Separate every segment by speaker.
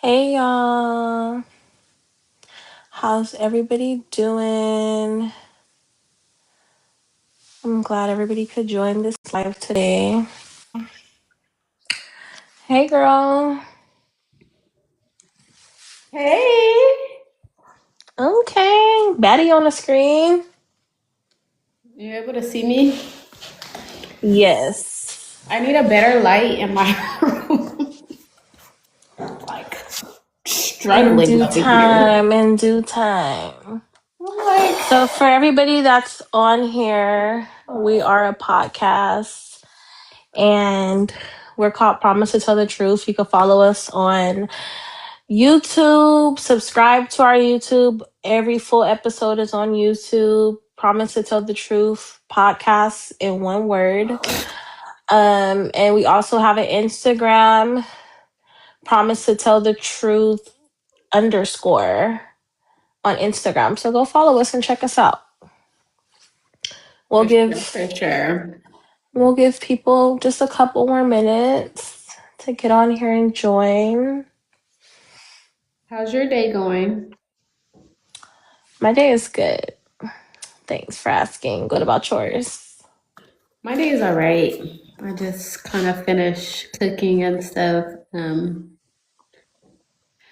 Speaker 1: Hey y'all, how's everybody doing? I'm glad everybody could join this live today. Hey girl.
Speaker 2: Hey,
Speaker 1: Okay, Betty on the screen.
Speaker 2: you able to see me?
Speaker 1: Yes.
Speaker 2: I need a better light in my room. Like
Speaker 1: In
Speaker 2: struggling
Speaker 1: due
Speaker 2: over here.
Speaker 1: time, in due time.
Speaker 2: I'm like,
Speaker 1: So for everybody that's on here, we are a podcast and we're called Promise to Tell the Truth. You can follow us on YouTube, subscribe to our YouTube. Every full episode is on YouTube. Promise to Tell the Truth podcast in one word. And we also have an Instagram, Promise to Tell the Truth _ on Instagram. So go follow us and check us out. We'll
Speaker 2: for sure,
Speaker 1: give
Speaker 2: for sure.
Speaker 1: we'll give people just a couple more minutes to get on here and join.
Speaker 2: How's your day going?
Speaker 1: My day is good. Thanks for asking. What about yours?
Speaker 2: My day is all right. I just kind of finished cooking and stuff.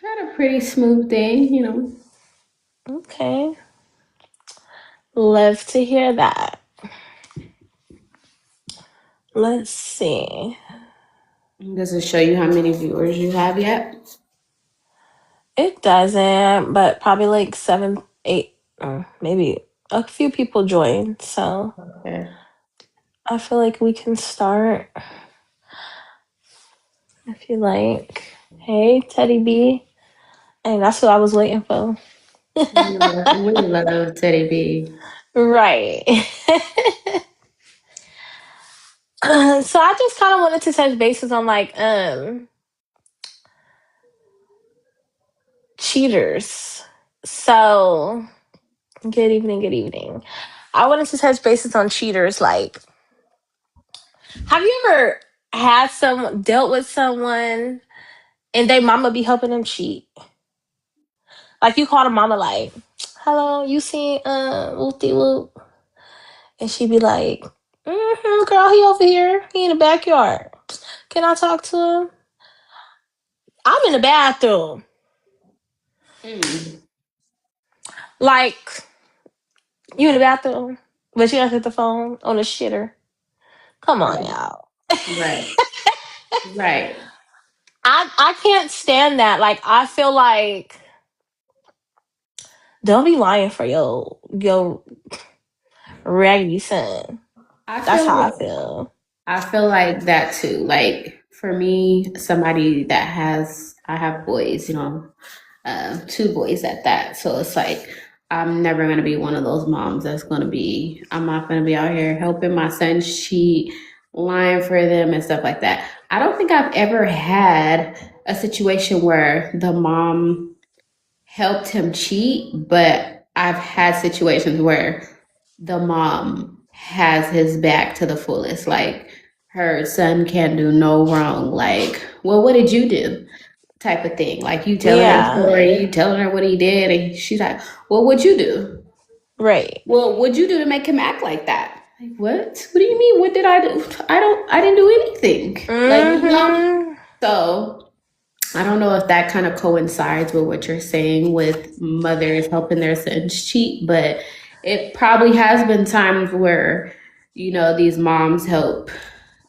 Speaker 2: Had a pretty smooth day.
Speaker 1: Okay. Love to hear that. Let's see.
Speaker 2: Does it show you how many viewers you have yet?
Speaker 1: It doesn't, but probably like 7, 8, maybe a few people joined. So
Speaker 2: Okay.
Speaker 1: I feel like we can start if you like. Hey, Teddy B. And that's what I was waiting for.
Speaker 2: We love Teddy B.
Speaker 1: Right. So I just kind of wanted to touch bases on like cheaters. So good evening, good evening. I wanted to touch bases on cheaters. Like, have you ever had dealt with someone and they mama be helping them cheat? Like you call the mama like, hello, you seen Whoopty Whoop? And she be like, girl, he over here. He in the backyard. Can I talk to him? I'm in the bathroom.
Speaker 2: Mm.
Speaker 1: Like, you in the bathroom, but you don't hit the phone on the shitter. Come on
Speaker 2: Right.
Speaker 1: now.
Speaker 2: Right. Right.
Speaker 1: I can't stand that. Like I feel like don't be lying for your raggedy son.
Speaker 2: I
Speaker 1: That's
Speaker 2: feel
Speaker 1: how I
Speaker 2: like
Speaker 1: feel.
Speaker 2: I feel like that too. Like for me, somebody that I have boys, two boys at that. So it's like I'm never gonna be one of those moms I'm not gonna be out here helping my son cheat, lying for them and stuff like that. I don't think I've ever had a situation where the mom helped him cheat, but I've had situations where the mom has his back to the fullest. Like her son can't do no wrong. Like, well, what did you do? Type of thing. Like you telling her
Speaker 1: Yeah.
Speaker 2: story, you telling her what he did, and she's like, well, what'd you do?
Speaker 1: Right.
Speaker 2: Well, what'd you do to make him act like that? Like, what? What do you mean? What did I do? I didn't do anything.
Speaker 1: Mm-hmm.
Speaker 2: So I don't know if that kind of coincides with what you're saying with mothers helping their sons cheat, but it probably has been times where, these moms help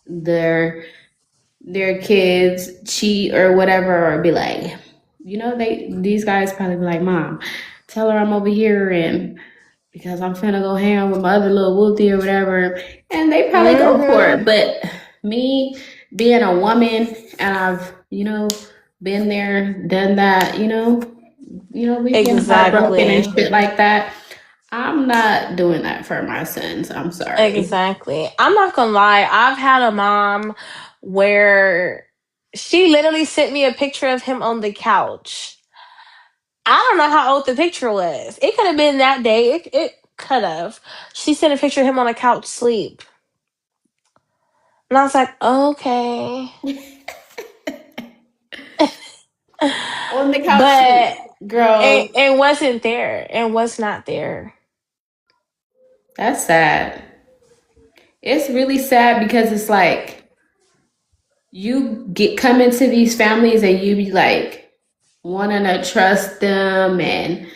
Speaker 2: their kids cheat or whatever, or be like, these guys probably be like, Mom, tell her I'm over here and because I'm finna go hang out with my other little whoopty or whatever. And they probably go for
Speaker 1: Mm-hmm.
Speaker 2: it. But me being a woman and I've, been there, done that, we've been heartbroken and
Speaker 1: Exactly.
Speaker 2: shit like that. I'm not doing that for my sons. I'm sorry.
Speaker 1: Exactly. I'm not gonna lie. I've had a mom where she literally sent me a picture of him on the couch. I don't know how old the picture was. It could have been that day. It could have. She sent a picture of him on a couch sleep. And I was like, okay.
Speaker 2: On the couch,
Speaker 1: But
Speaker 2: girl.
Speaker 1: it wasn't there. It was not there.
Speaker 2: That's sad. It's really sad because it's like you get come into these families and you be like wanting to trust them and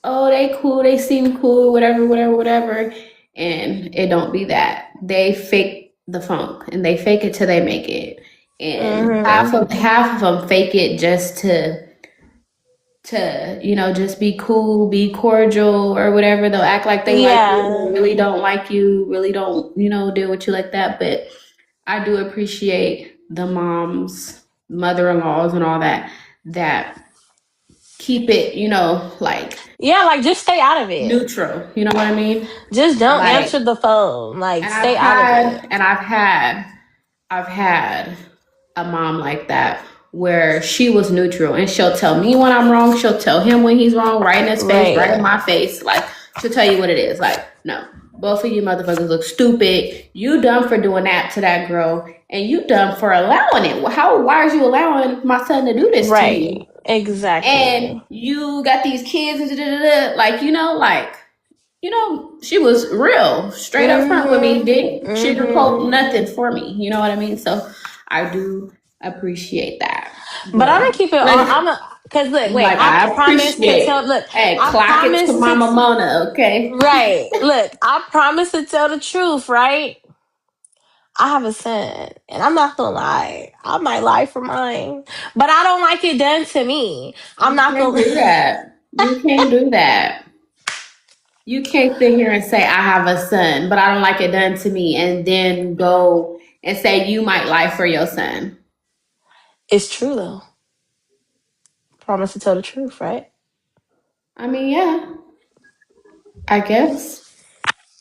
Speaker 2: oh they cool, they seem cool, whatever, whatever, whatever. And it don't be that. They fake the funk and they fake it till they make it. And
Speaker 1: Hmm.
Speaker 2: half of them fake it just to just be cool, be cordial or whatever. They'll act like they like you,
Speaker 1: Yeah.
Speaker 2: but really don't like you, really don't deal with you like that. But I do appreciate the moms, mother-in-laws, and all that keep it, like
Speaker 1: Yeah, like just stay out of it.
Speaker 2: neutral. You know what I mean?
Speaker 1: Just don't
Speaker 2: Like,
Speaker 1: answer the phone. Like
Speaker 2: and I've
Speaker 1: stay out of it.
Speaker 2: had, and I've had a mom like that where she was neutral and she'll tell me when I'm wrong, she'll tell him when he's wrong, right in his face, right in
Speaker 1: Right.
Speaker 2: my face. Like, she'll tell you what it is. Like, no, both of you motherfuckers look stupid. You dumb for doing that to that girl, and you dumb for allowing it. Why are you allowing my son to do this to you?
Speaker 1: Right. Exactly.
Speaker 2: And you got these kids and like, she was real, straight up front with me,
Speaker 1: Mhm.
Speaker 2: didn't sugarcoat
Speaker 1: Mhm.
Speaker 2: nothing for me. You know what I mean? So I do appreciate that.
Speaker 1: But I'm
Speaker 2: But
Speaker 1: gonna keep it on.
Speaker 2: like,
Speaker 1: I'm a Cause look, wait.
Speaker 2: like
Speaker 1: I
Speaker 2: I
Speaker 1: promise to tell.
Speaker 2: appreciate,
Speaker 1: Look,
Speaker 2: hey,
Speaker 1: I
Speaker 2: clock it to
Speaker 1: promise to.
Speaker 2: Mama Mona, okay?
Speaker 1: Right. Look, I promise to tell the truth. Right. I have a son, and I'm not gonna lie. I might lie for mine, but I don't like it done to me. I'm
Speaker 2: You
Speaker 1: not
Speaker 2: can't
Speaker 1: gonna.
Speaker 2: do that. You can't do that. You can't sit here and say I have a son, but I don't like it done to me, and then go and say you might lie for your son.
Speaker 1: It's true though. Promise to tell the truth, right?
Speaker 2: I mean, yeah, I guess.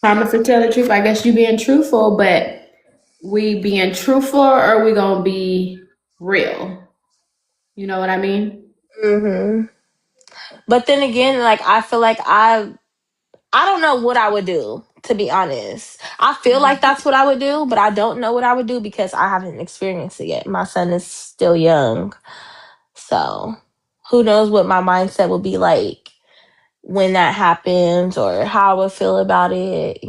Speaker 2: Promise to tell the truth. I guess you being truthful, but we being truthful or we gonna be real? You know what I mean?
Speaker 1: Hmm. But then again, like I feel like I don't know what I would do, to be honest. I feel like that's what I would do, but I don't know what I would do because I haven't experienced it yet. My son is still young. So who knows what my mindset will be like when that happens or how I would feel about it.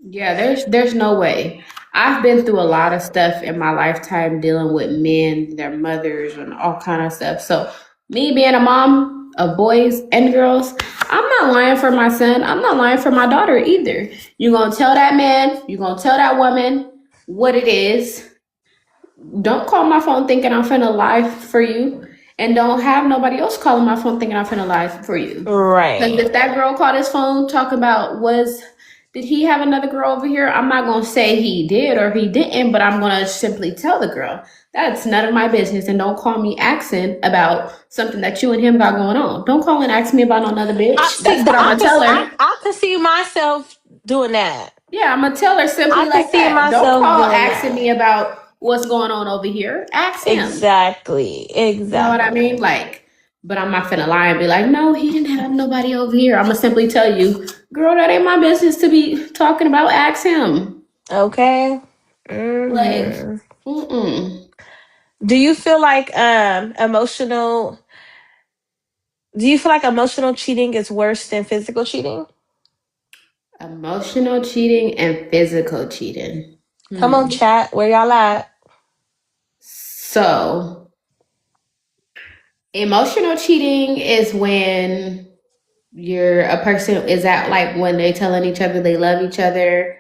Speaker 2: Yeah, there's no way. I've been through a lot of stuff in my lifetime dealing with men, their mothers, and all kind of stuff. So me being a mom of boys and girls, I'm not lying for my son. I'm not lying for my daughter either. You're gonna tell that man, you're gonna tell that woman what it is. Don't call my phone thinking I'm finna lie for you. And don't have nobody else calling my phone thinking I'm finna lie for you. Because
Speaker 1: Right.
Speaker 2: if that girl called his phone talking about did he have another girl over here? I'm not gonna say he did or he didn't, but I'm gonna simply tell the girl. That's none of my business. And don't call me asking about something that you and him got going on. Don't call and ask me about another
Speaker 1: I
Speaker 2: bitch.
Speaker 1: see
Speaker 2: That's what I'm
Speaker 1: I
Speaker 2: gonna
Speaker 1: could
Speaker 2: tell
Speaker 1: I,
Speaker 2: her.
Speaker 1: I could see myself doing that.
Speaker 2: Yeah, I'm gonna tell her
Speaker 1: I
Speaker 2: simply
Speaker 1: could
Speaker 2: like
Speaker 1: see
Speaker 2: that. Don't
Speaker 1: myself
Speaker 2: call
Speaker 1: doing
Speaker 2: asking
Speaker 1: that.
Speaker 2: me about what's going on over here. Ask him.
Speaker 1: Exactly.
Speaker 2: You know what I mean?
Speaker 1: Exactly.
Speaker 2: Like, but I'm not finna lie and be like, no, he didn't have nobody over here. I'm gonna simply tell you, girl, that ain't my business to be talking about. Ask him.
Speaker 1: Okay.
Speaker 2: Like,
Speaker 1: Hmm.
Speaker 2: mm-mm.
Speaker 1: Do you feel like emotional cheating is worse than physical cheating?
Speaker 2: Emotional cheating and physical cheating.
Speaker 1: Come on,
Speaker 2: Hmm.
Speaker 1: chat. Where y'all at?
Speaker 2: So, emotional cheating is when you're a person, is that like when they telling each other they love each other?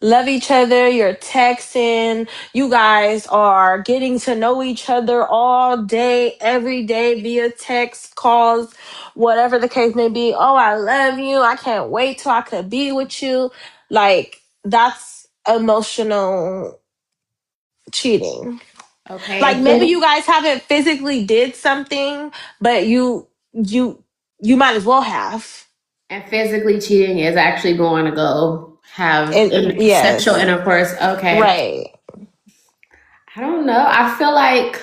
Speaker 1: Love each other, you're texting, you guys are getting to know each other all day, every day via text, calls, whatever the case may be. Oh, I love you. I can't wait till I could be with you. Like, that's emotional cheating.
Speaker 2: Okay.
Speaker 1: Like maybe you guys haven't physically did something, but you might as well have.
Speaker 2: And physically cheating is actually going to go have
Speaker 1: And
Speaker 2: sexual
Speaker 1: yes,
Speaker 2: intercourse. Okay.
Speaker 1: right.
Speaker 2: I don't know. I feel like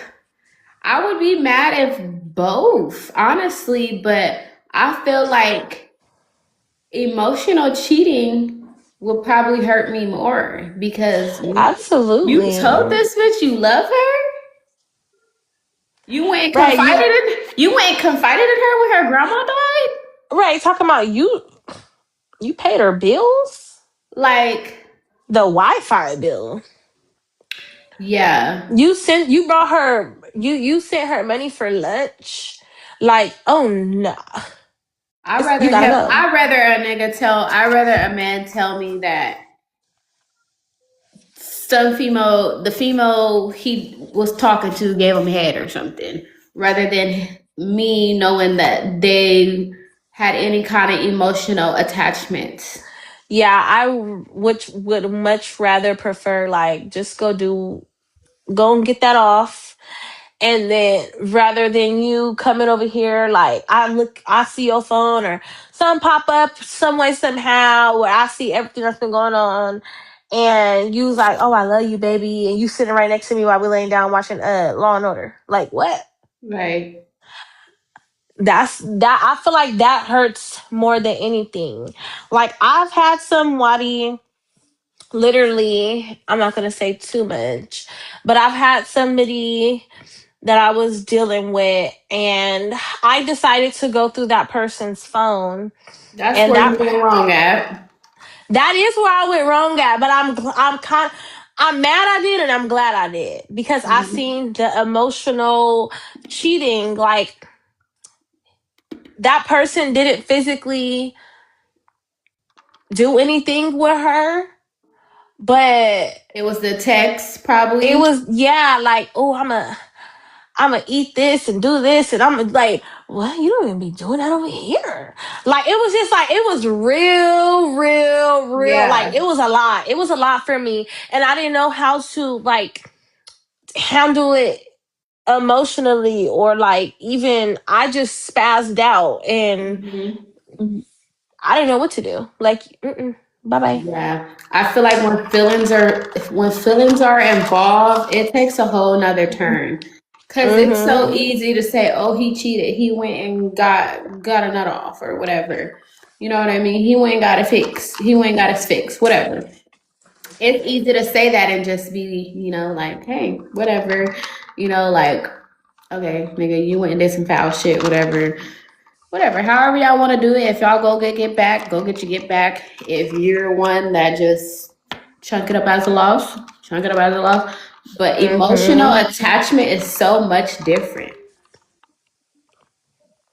Speaker 2: I would be mad if both, honestly, but I feel like emotional cheating will probably hurt me more because you told
Speaker 1: Absolutely.
Speaker 2: this bitch you love her? You went and
Speaker 1: Right,
Speaker 2: you went and confided in her when her grandma died?
Speaker 1: right, talking about you paid her bills?
Speaker 2: Like,
Speaker 1: The Wi-Fi bill.
Speaker 2: yeah.
Speaker 1: You brought her you sent her money for lunch. Like, oh no. You gotta go.
Speaker 2: I'd rather a man tell me that the female he was talking to gave him head or something, rather than me knowing that they had any kind of emotional attachment.
Speaker 1: Yeah, which would much rather prefer like just go and get that off. And then rather than you coming over here, like I see your phone or something pop up some way somehow where I see everything that's been going on, and you was like, "Oh, I love you, baby," and you sitting right next to me while we laying down watching Law and Order. Like what?
Speaker 2: Right.
Speaker 1: That I feel like that hurts more than anything. Like I've had some wadi, literally. I'm not gonna say too much, but I've had somebody that I was dealing with, and I decided to go through that person's phone,
Speaker 2: That's
Speaker 1: and
Speaker 2: where you went wrong at.
Speaker 1: that is where I went wrong at. But I'm mad I did, and I'm glad I did because I
Speaker 2: Mhm.
Speaker 1: seen the emotional cheating. Like that person didn't physically do anything with her, but
Speaker 2: It was the text,
Speaker 1: it
Speaker 2: probably.
Speaker 1: was, yeah, like, oh, I'm gonna eat this and do this, and I'm like, what? You don't even be doing that over here. Like it was just like it was real. Like
Speaker 2: Yeah.
Speaker 1: it was a lot. It was a lot for me, and I didn't know how to like handle it emotionally, or like even I just spazzed out, and
Speaker 2: Hmm.
Speaker 1: I didn't know what to do. Like, bye bye.
Speaker 2: Yeah, I feel like when feelings are involved, it takes a whole nother turn. Cause it's so
Speaker 1: Mm-hmm.
Speaker 2: easy to say, "Oh, he cheated. He went and got a nut off or whatever." You know what I mean? He went and got a fix. He went and got his fix. Whatever. It's easy to say that and just be, like, "Hey, whatever." Like, okay, nigga, you went and did some foul shit. Whatever, however y'all want to do it. If y'all get back, go get your get back. If you're one that just chunk it up as a loss, chunk it up as a loss. But emotional
Speaker 1: Mm-hmm.
Speaker 2: attachment is so much different.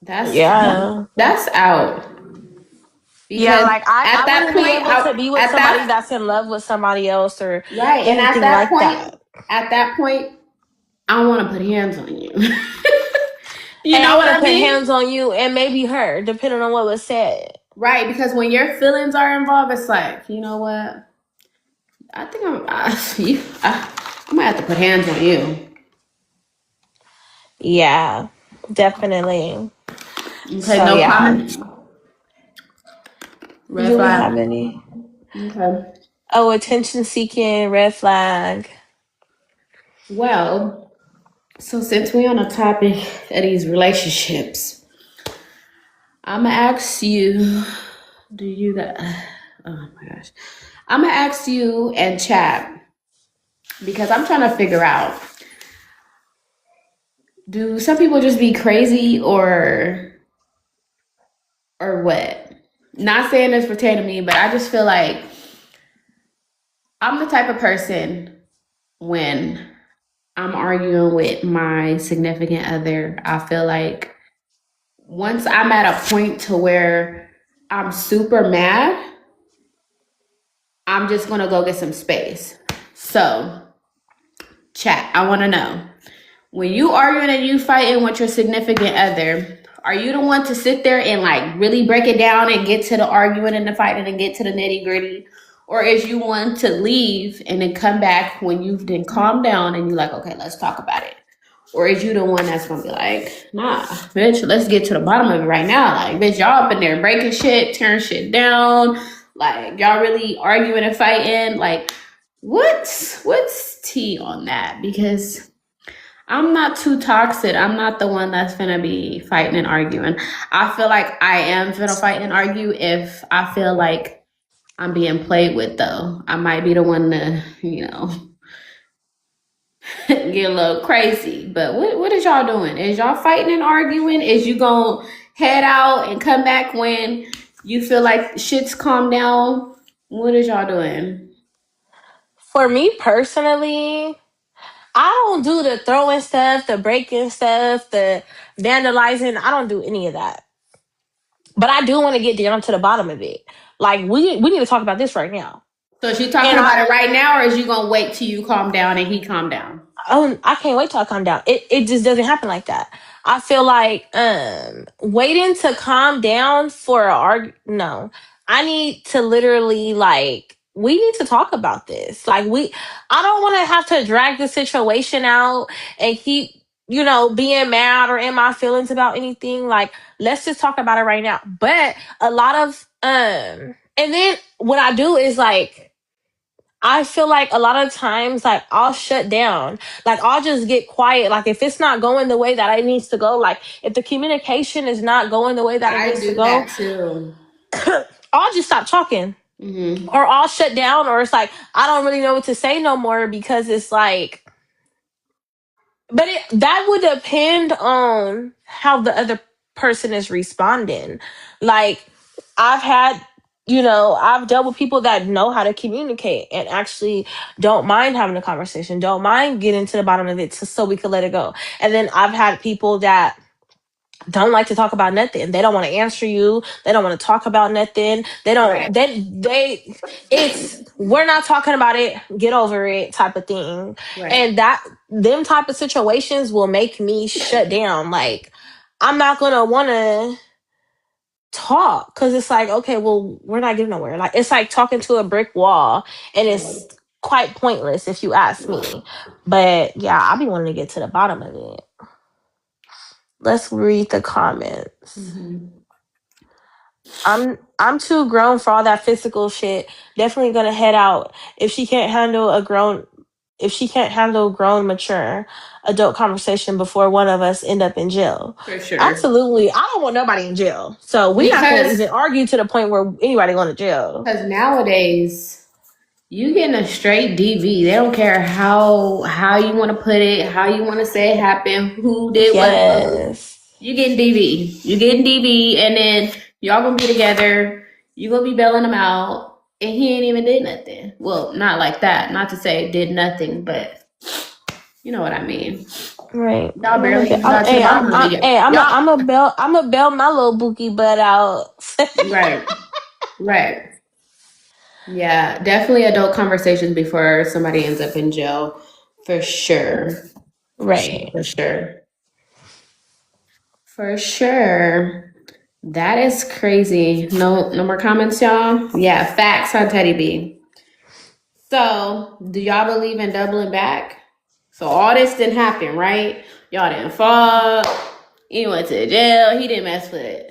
Speaker 2: That's
Speaker 1: Yeah.
Speaker 2: that's out.
Speaker 1: Yeah,
Speaker 2: Because
Speaker 1: like
Speaker 2: at
Speaker 1: I
Speaker 2: that
Speaker 1: wouldn't be
Speaker 2: point,
Speaker 1: able to be with
Speaker 2: at
Speaker 1: somebody
Speaker 2: that
Speaker 1: that's in love with somebody else or
Speaker 2: right, and
Speaker 1: anything like that.
Speaker 2: at that point, I want to put hands on you. You
Speaker 1: And I
Speaker 2: know what
Speaker 1: want to
Speaker 2: I
Speaker 1: put
Speaker 2: mean?
Speaker 1: hands on you and maybe her, depending on what was said.
Speaker 2: Right, because when your feelings are involved, it's like, you know what? I think I might have to put hands on you.
Speaker 1: Yeah, definitely.
Speaker 2: Okay,
Speaker 1: So
Speaker 2: no
Speaker 1: yeah.
Speaker 2: comment. Red
Speaker 1: Do we
Speaker 2: flag.
Speaker 1: have any?
Speaker 2: Okay.
Speaker 1: Oh, attention seeking, red flag.
Speaker 2: Well, so since we're on a topic of these relationships, I'm gonna ask you, do you that? Oh my gosh, I'm gonna ask you and chat because I'm trying to figure out: do some people just be crazy or what? Not saying this pertaining to me, but I just feel like I'm the type of person when I'm arguing with my significant other, I feel like once I'm at a point to where I'm super mad, I'm just gonna go get some space. So, chat, I wanna know, when you arguing and you fighting with your significant other, are you the one to sit there and like really break it down and get to the arguing and the fighting and get to the nitty gritty? Or is you one to leave and then come back when you've then calmed down and you're like, okay, let's talk about it? Or is you the one that's gonna be like, nah, bitch, let's get to the bottom of it right now. Like, bitch, y'all up in there breaking shit, tearing shit down. Like, y'all really arguing and fighting. Like, what's tea on that? Because I'm not too toxic. I'm not the one that's gonna be fighting and arguing. I feel like I am gonna fight and argue if I feel like I'm being played with, though. I might be the one to, get a little crazy. But what is y'all doing? Is y'all fighting and arguing? Is you gonna head out and come back when you feel like shit's calmed down? What is y'all doing?
Speaker 1: For me personally, I don't do the throwing stuff, the breaking stuff, the vandalizing. I don't do any of that. But I do want to get down to the bottom of it. Like we need to talk about this right now.
Speaker 2: So is she talking
Speaker 1: And
Speaker 2: about it right now, or is you gonna wait till you calm down and he calm down?
Speaker 1: I can't wait till I calm down. It just doesn't happen like that. I feel like waiting to calm down for a no. I need to literally like we need to talk about this. Like I don't want to have to drag the situation out and keep being mad or in my feelings about anything. Like let's just talk about it right now. But a lot of and then what I do is like I feel like a lot of times, like, I'll shut down. Like, I'll just get quiet. Like, if it's not going the way that it needs to go, like, if the communication is not going the way that it
Speaker 2: I
Speaker 1: needs to
Speaker 2: do
Speaker 1: go,
Speaker 2: that too.
Speaker 1: I'll just stop talking.
Speaker 2: Mm-hmm.
Speaker 1: Or I'll shut down, or it's like, I don't really know what to say no more because it's like, but that would depend on how the other person is responding. Like I've had, I've dealt with people that know how to communicate and actually don't mind having a conversation, don't mind getting to the bottom of it so we could let it go. And then I've had people that don't like to talk about nothing. They don't want to answer you. They don't want to talk about nothing. They don't.
Speaker 2: Right.
Speaker 1: They. It's we're not talking about it. Get over it, type of thing.
Speaker 2: Right.
Speaker 1: And that them type of situations will make me shut down. Like I'm not gonna want to talk because it's like okay, well we're not getting nowhere. Like it's like talking to a brick wall, and it's quite pointless if you ask me. But yeah, I'll be wanting to get to the bottom of it. Let's read the comments.
Speaker 2: Mm-hmm.
Speaker 1: I'm too grown for all that physical shit. Definitely gonna head out if she can't handle grown, mature adult conversation before one of us end up in jail.
Speaker 2: For sure.
Speaker 1: Absolutely. I don't want nobody in jail. So we're not gonna
Speaker 2: Because
Speaker 1: even argue to the point where anybody going to jail.
Speaker 2: nowadays you getting a straight DV. They don't care how you want to put it, how you want to say it happened, who did what.
Speaker 1: Yes.
Speaker 2: You getting DV. You getting DV, and then y'all gonna be together. You gonna be bailing him out, and he ain't even did nothing. Well, not like that. Not to say did nothing, but you know what I mean.
Speaker 1: Right.
Speaker 2: Y'all barely even got to the bottom of it.
Speaker 1: Hey,
Speaker 2: Y'all
Speaker 1: I'm a bail my little bookie butt out.
Speaker 2: right, right. Yeah, definitely adult conversations before somebody ends up in jail, for sure.
Speaker 1: Right.
Speaker 2: For sure. For sure. That is crazy. No more comments, y'all. Yeah, facts on Teddy B. So, do y'all believe in doubling back? So all this didn't happen, right? Y'all didn't fall. He went to jail. He didn't mess with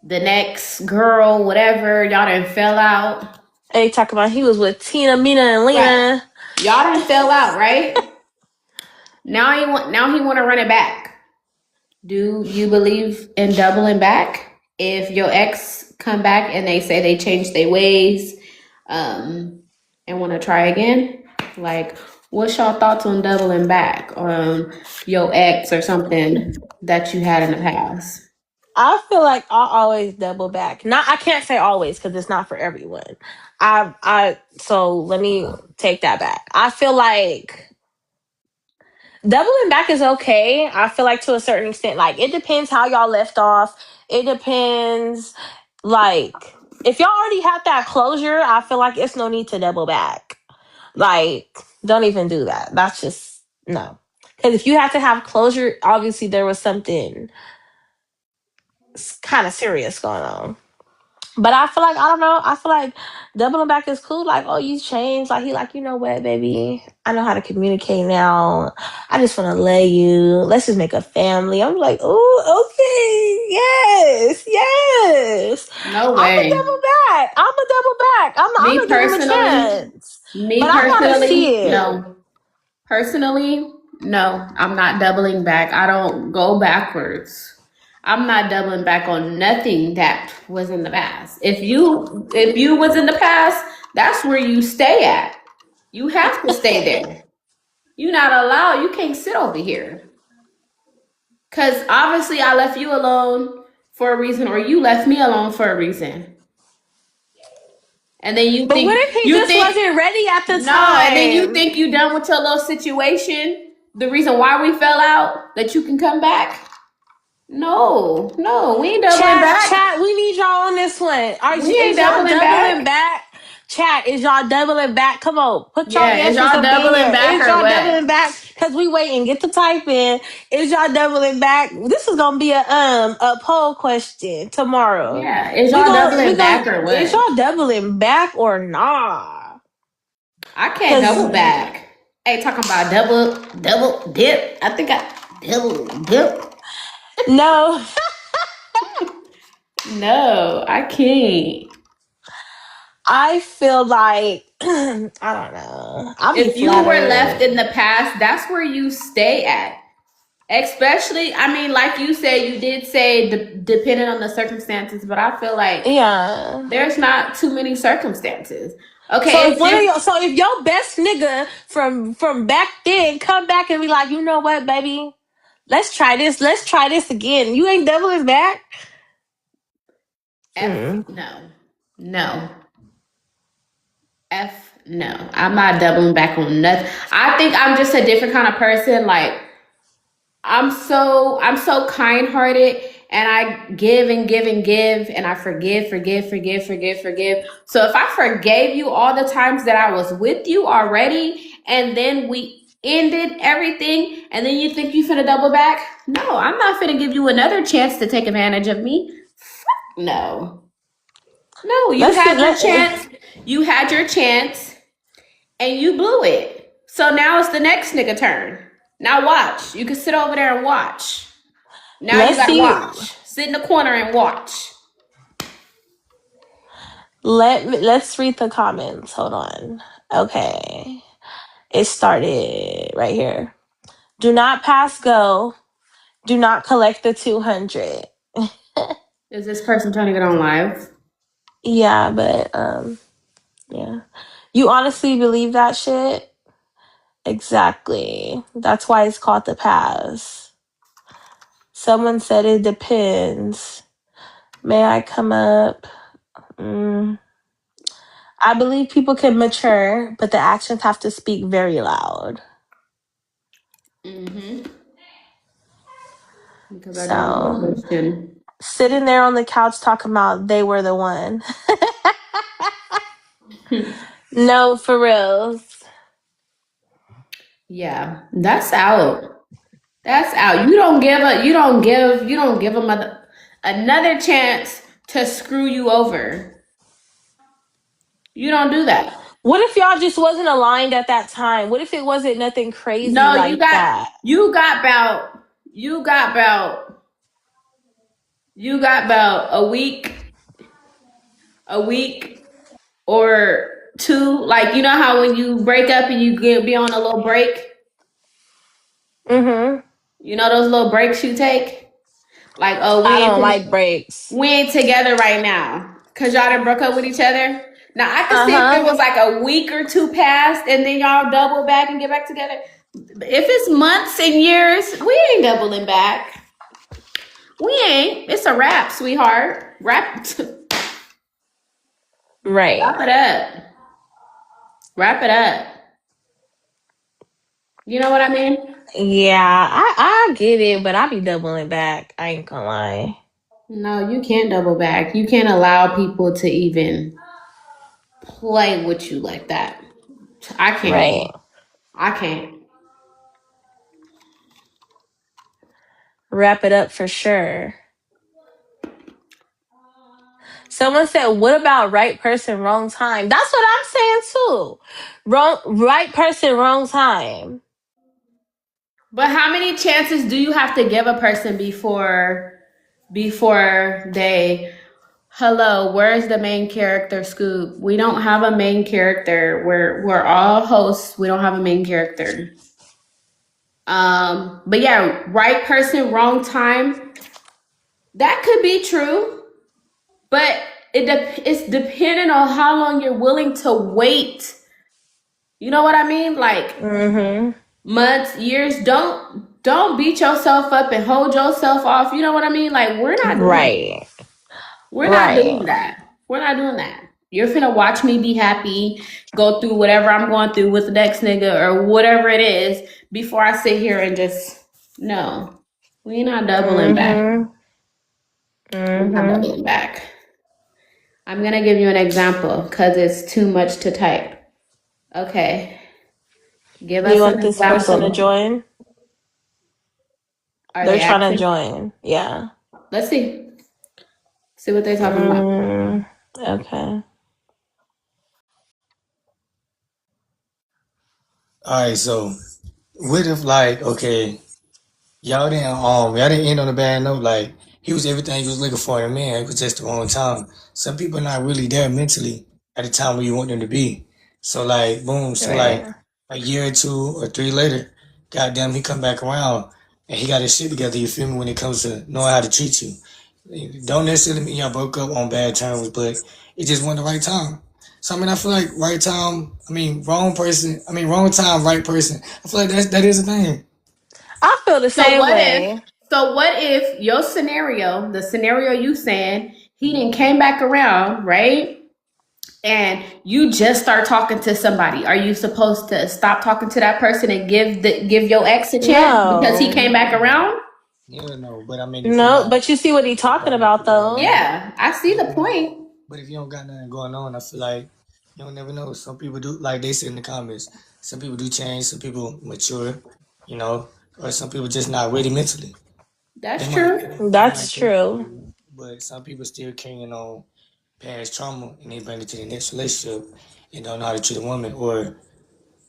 Speaker 2: the next girl, whatever. Y'all didn't fell out.
Speaker 1: Hey, talk about he was with Tina, Mina, and
Speaker 2: Right.
Speaker 1: Lena.
Speaker 2: Y'all didn't fell out, right? Now he want to run it back. Do you believe in doubling back? If your ex come back and they say they changed their ways, and want to try again, like, what's your thoughts on doubling back on your ex or something that you had in the past?
Speaker 1: I feel like I always double back. Not I can't say always because it's not for everyone. So let me take that back. I feel like doubling back is okay. I feel like to a certain extent, like it depends how y'all left off. It depends, like if y'all already have that closure, I feel like it's no need to double back. Like, don't even do that. That's just no. Because if you have to have closure, obviously there was something kind of serious going on. But I feel like I don't know. I feel like doubling back is cool. Like, oh, you changed. Like he, like you know what, baby, I know how to communicate now. I just want to lay you. Let's just make a family. I'm like, oh, okay, yes, yes.
Speaker 2: No
Speaker 1: I'm a
Speaker 2: way.
Speaker 1: double back. I'm a double back. I'm
Speaker 2: Me
Speaker 1: gonna give him a
Speaker 2: personally,
Speaker 1: chance. But I gotta see it.
Speaker 2: no. Personally, no, I'm not doubling back. I don't go backwards. I'm not doubling back on nothing that was in the past. If you was in the past, that's where you stay at. You have to stay there. You not allowed. You can't sit over here. Cause obviously I left you alone for a reason, or you left me alone for a reason. And then
Speaker 1: But what if he
Speaker 2: you
Speaker 1: just
Speaker 2: think
Speaker 1: wasn't ready at the
Speaker 2: no, and then you
Speaker 1: time?
Speaker 2: think you done with your little situation. The reason why we fell out, that you can come back. No, no, we ain't doubling back.
Speaker 1: Chat, we need y'all on this one.
Speaker 2: We ain't
Speaker 1: Is y'all
Speaker 2: doubling
Speaker 1: doubling
Speaker 2: back.
Speaker 1: back? Chat, is y'all doubling back? Come on, put your
Speaker 2: Yeah, is
Speaker 1: answers
Speaker 2: y'all
Speaker 1: up in
Speaker 2: doubling
Speaker 1: here.
Speaker 2: back
Speaker 1: Is
Speaker 2: or
Speaker 1: y'all
Speaker 2: what?
Speaker 1: doubling back? Cause we waiting. Get the type in. Is y'all doubling back? This is gonna be a poll question tomorrow.
Speaker 2: Yeah, is y'all
Speaker 1: We
Speaker 2: doubling
Speaker 1: going
Speaker 2: back or
Speaker 1: is
Speaker 2: what?
Speaker 1: y'all doubling back or nah?
Speaker 2: I can't
Speaker 1: Cause
Speaker 2: double back. Hey, talking about double dip. I think I double dip.
Speaker 1: no,
Speaker 2: No, I can't.
Speaker 1: I feel like I don't know. I'll be
Speaker 2: If you were left
Speaker 1: flattered.
Speaker 2: in the past, that's where you stay at. Especially, I mean, like you said, you did say depending on the circumstances, but I feel like
Speaker 1: Yeah.
Speaker 2: there's not too many circumstances. Okay,
Speaker 1: So if your best nigga from back then come back and be like, you know what, baby, let's try this again. You ain't doubling back.
Speaker 2: F no, no, F no. I'm not doubling back on nothing. I think I'm just a different kind of person. Like I'm so kind hearted, and I give and give and give, and I forgive. So if I forgave you all the times that I was with you already, and then we ended everything, and then you think you finna double back? No, I'm not finna give you another chance to take advantage of me. No. No, you
Speaker 1: Let's see.
Speaker 2: had your chance. You had your chance and you blew it. So now it's the next nigga turn. Now watch. You can sit over there and watch. Now you
Speaker 1: Let's
Speaker 2: gotta
Speaker 1: see.
Speaker 2: watch. Sit in the corner and watch.
Speaker 1: Let's read the comments. Hold on. Okay, it started right here. Do not pass go. Do not collect the 200.
Speaker 2: Is this person trying to get on live?
Speaker 1: Yeah, but yeah. You honestly believe that shit? Exactly. That's why it's called the pass. Someone said it depends. May I come up? Mm. I believe people can mature, but the actions have to speak very loud.
Speaker 2: Mm-hmm. Because I do have a
Speaker 1: So,
Speaker 2: question.
Speaker 1: sitting there on the couch talking about they were the one. No, for reals.
Speaker 2: Yeah, that's out. That's out. You don't give them another chance to screw you over. You don't do that.
Speaker 1: What if y'all just wasn't aligned at that time? What if it wasn't nothing crazy
Speaker 2: No,
Speaker 1: like that?
Speaker 2: you got about you got about you got about a week or two. Like you know how when you break up and you be on a little break,
Speaker 1: Mm-hmm.
Speaker 2: you know those little breaks you take. Like oh
Speaker 1: I don't like breaks.
Speaker 2: we ain't together right now because y'all done broke up with each other. Now I could see if it
Speaker 1: Uh-huh.
Speaker 2: was like a week or two past and then y'all double back and get back together. If it's months and years, we ain't doubling back. We ain't. It's a wrap, sweetheart. Wrap
Speaker 1: Right.
Speaker 2: wrap it up. Wrap it up. You know what I mean?
Speaker 1: Yeah, I get it, but I be doubling back. I ain't gonna lie.
Speaker 2: No, you can't double back. You can't allow people to even play with you like that. I can't.
Speaker 1: Right.
Speaker 2: I can't.
Speaker 1: Wrap it up for sure. Someone said, "What about right person, wrong time?" That's what I'm saying too. Right person, wrong time.
Speaker 2: But how many chances do you have to give a person before they hello, where's the main character scoop? We don't have a main character. We're all hosts. We don't have a main character. But yeah, right person, wrong time. That could be true, but it's dependent on how long you're willing to wait. You know what I mean? Like
Speaker 1: Mm-hmm.
Speaker 2: months, years. Don't beat yourself up and hold yourself off. You know what I mean? Like we're not doing that.
Speaker 1: Right.
Speaker 2: We're not
Speaker 1: Right.
Speaker 2: doing that. We're not doing that. You're finna watch me be happy, go through whatever I'm going through with the next nigga or whatever it is before I sit here and just no. We not doubling back.
Speaker 1: Mm-hmm.
Speaker 2: We're not
Speaker 1: Mm-hmm.
Speaker 2: doubling back. I'm gonna give you an example because it's too much to type. Okay. Give
Speaker 1: You
Speaker 2: us an
Speaker 1: want this person to
Speaker 2: example.
Speaker 1: join?
Speaker 2: Are
Speaker 1: They're
Speaker 2: they
Speaker 1: trying to
Speaker 2: acting?
Speaker 1: join. Yeah.
Speaker 2: Let's see. See what they're talking about.
Speaker 1: Okay.
Speaker 3: All right, so what if like okay, y'all didn't end on a bad note. Like he was everything you was looking for in a man. It was just the wrong time. Some people not really there mentally at the time where you want them to be. So like boom, so like
Speaker 1: Right.
Speaker 3: a year or two or three later, goddamn, he come back around and he got his shit together. You feel me? When it comes to knowing how to treat you, don't necessarily mean y'all broke up on bad terms, but it just wasn't the right time. So I mean, I feel like right time. I mean, wrong person. I mean, wrong time, right person. I feel like that is a thing.
Speaker 1: I feel the
Speaker 2: So
Speaker 1: same
Speaker 2: what if
Speaker 1: way.
Speaker 2: what if your scenario, the scenario you saying, he didn't came back around, right? And you just start talking to somebody. Are you supposed to stop talking to that person and give your ex a chance because he
Speaker 1: No.
Speaker 2: came back around?
Speaker 3: Yeah, no, but I mean, if you
Speaker 1: No,
Speaker 3: not,
Speaker 1: but you see what he
Speaker 3: if
Speaker 1: talking
Speaker 3: y'all not
Speaker 1: about
Speaker 3: together
Speaker 1: though.
Speaker 3: now,
Speaker 2: Yeah, I see
Speaker 3: but
Speaker 2: the point.
Speaker 3: if you don't got nothing going on, I feel like you don't never know. Some people do, like they said in the comments. Some people do change. Some people mature, you know, or some people just not ready mentally.
Speaker 2: That's true.
Speaker 3: They
Speaker 1: That's
Speaker 3: might think,
Speaker 1: true.
Speaker 3: but some people still carrying on past trauma and they bring it to the next relationship and don't know how to treat a woman. Or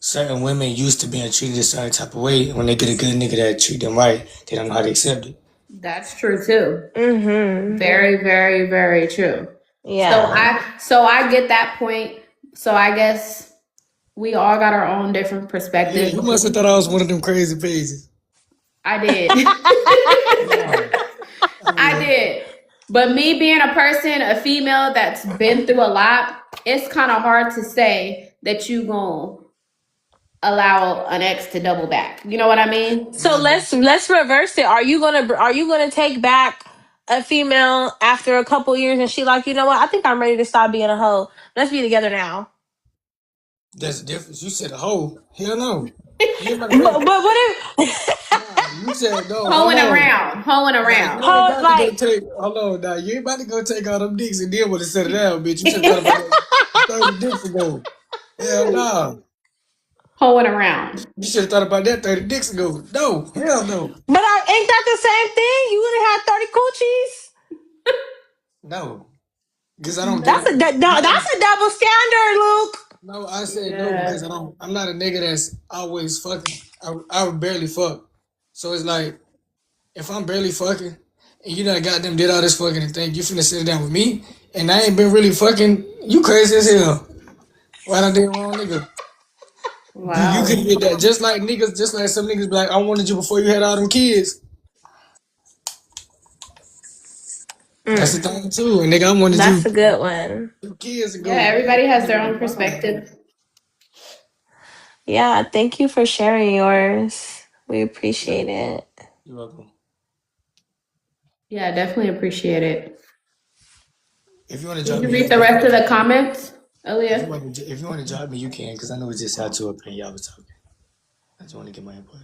Speaker 3: certain women used to being treated a certain type of way. When they get a good nigga that treat them right, they don't know how to accept it.
Speaker 2: That's true too.
Speaker 1: Mm-hmm.
Speaker 2: Very, very, very true.
Speaker 1: Yeah.
Speaker 2: So I get that point. So I guess we all got our own different
Speaker 3: Yeah,
Speaker 2: perspectives.
Speaker 3: you must have thought I was one of them crazy pages.
Speaker 2: I did.
Speaker 3: No, I
Speaker 2: I
Speaker 3: mean,
Speaker 2: did. But me being a person, a female that's been through a lot, it's kind of hard to say that you gonna allow an ex to double back. You know what I mean?
Speaker 1: So
Speaker 3: no,
Speaker 1: let's reverse it. Are you gonna take back a female after a couple years and she like, you know what? I think I'm ready to stop being a hoe. Let's be together now.
Speaker 3: that's the difference. You said a hoe. Hell no. You ain't about to
Speaker 1: But
Speaker 3: take.
Speaker 1: what if
Speaker 3: Nah, you said no. Hold
Speaker 2: Hoeing
Speaker 3: on.
Speaker 2: around, hoeing
Speaker 3: Nah, you
Speaker 2: around.
Speaker 3: ain't
Speaker 1: hoe
Speaker 3: about to go
Speaker 1: like
Speaker 3: take. Hold on. Nah, you ain't about to go take all them dicks and deal with it. Set it down, bitch. You should have thought about that 30 dicks ago. Hell no.
Speaker 2: Hoeing around.
Speaker 3: You should have thought about that 30 dicks ago. No. Hell no.
Speaker 1: ain't that the same thing? You would have had 30 coochies?
Speaker 3: No. Because I don't get
Speaker 1: That's
Speaker 3: it.
Speaker 1: a no, that's a double standard, Luke.
Speaker 3: No, I said no because
Speaker 2: Yeah.
Speaker 3: I don't. I'm not a nigga that's always fucking. I barely fuck. So it's like if I'm barely fucking and you done goddamn did all this fucking and think you finna sit down with me and I ain't been really fucking, you crazy as hell. Why I did wrong, nigga? You
Speaker 2: Wow.
Speaker 3: can get that just like niggas, just like some niggas be like, I wanted you before you had all them kids. That's the
Speaker 1: Mm,
Speaker 3: thing too. And nigga, I wanted
Speaker 1: that's
Speaker 3: you
Speaker 1: a good one.
Speaker 3: 2 kids
Speaker 2: Yeah,
Speaker 3: ago.
Speaker 2: everybody has their own
Speaker 3: Wow.
Speaker 2: perspective.
Speaker 1: Yeah, thank you for sharing yours. We appreciate it.
Speaker 3: You're welcome.
Speaker 2: Yeah, definitely appreciate it.
Speaker 3: If you want to
Speaker 2: Did
Speaker 3: drop
Speaker 2: you
Speaker 3: me, you
Speaker 2: read the
Speaker 3: can.
Speaker 2: rest of the comments,
Speaker 3: If you
Speaker 2: Aaliyah?
Speaker 3: want to, if you want to drop me, you can. Cause I know it just had to up and y'all was talking. I just want to get my input.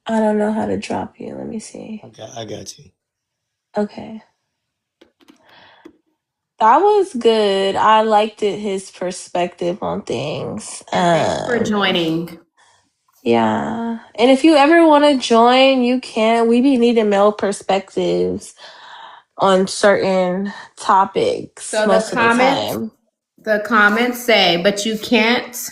Speaker 1: I don't know how to drop you. Let me see.
Speaker 3: I got you.
Speaker 1: Okay. That was good. I liked it, his perspective on things.
Speaker 2: And thanks for joining.
Speaker 1: Yeah. And if you ever want to join, you can. We be needing male perspectives on certain topics
Speaker 2: So
Speaker 1: most of the time.
Speaker 2: the comments say, but you can't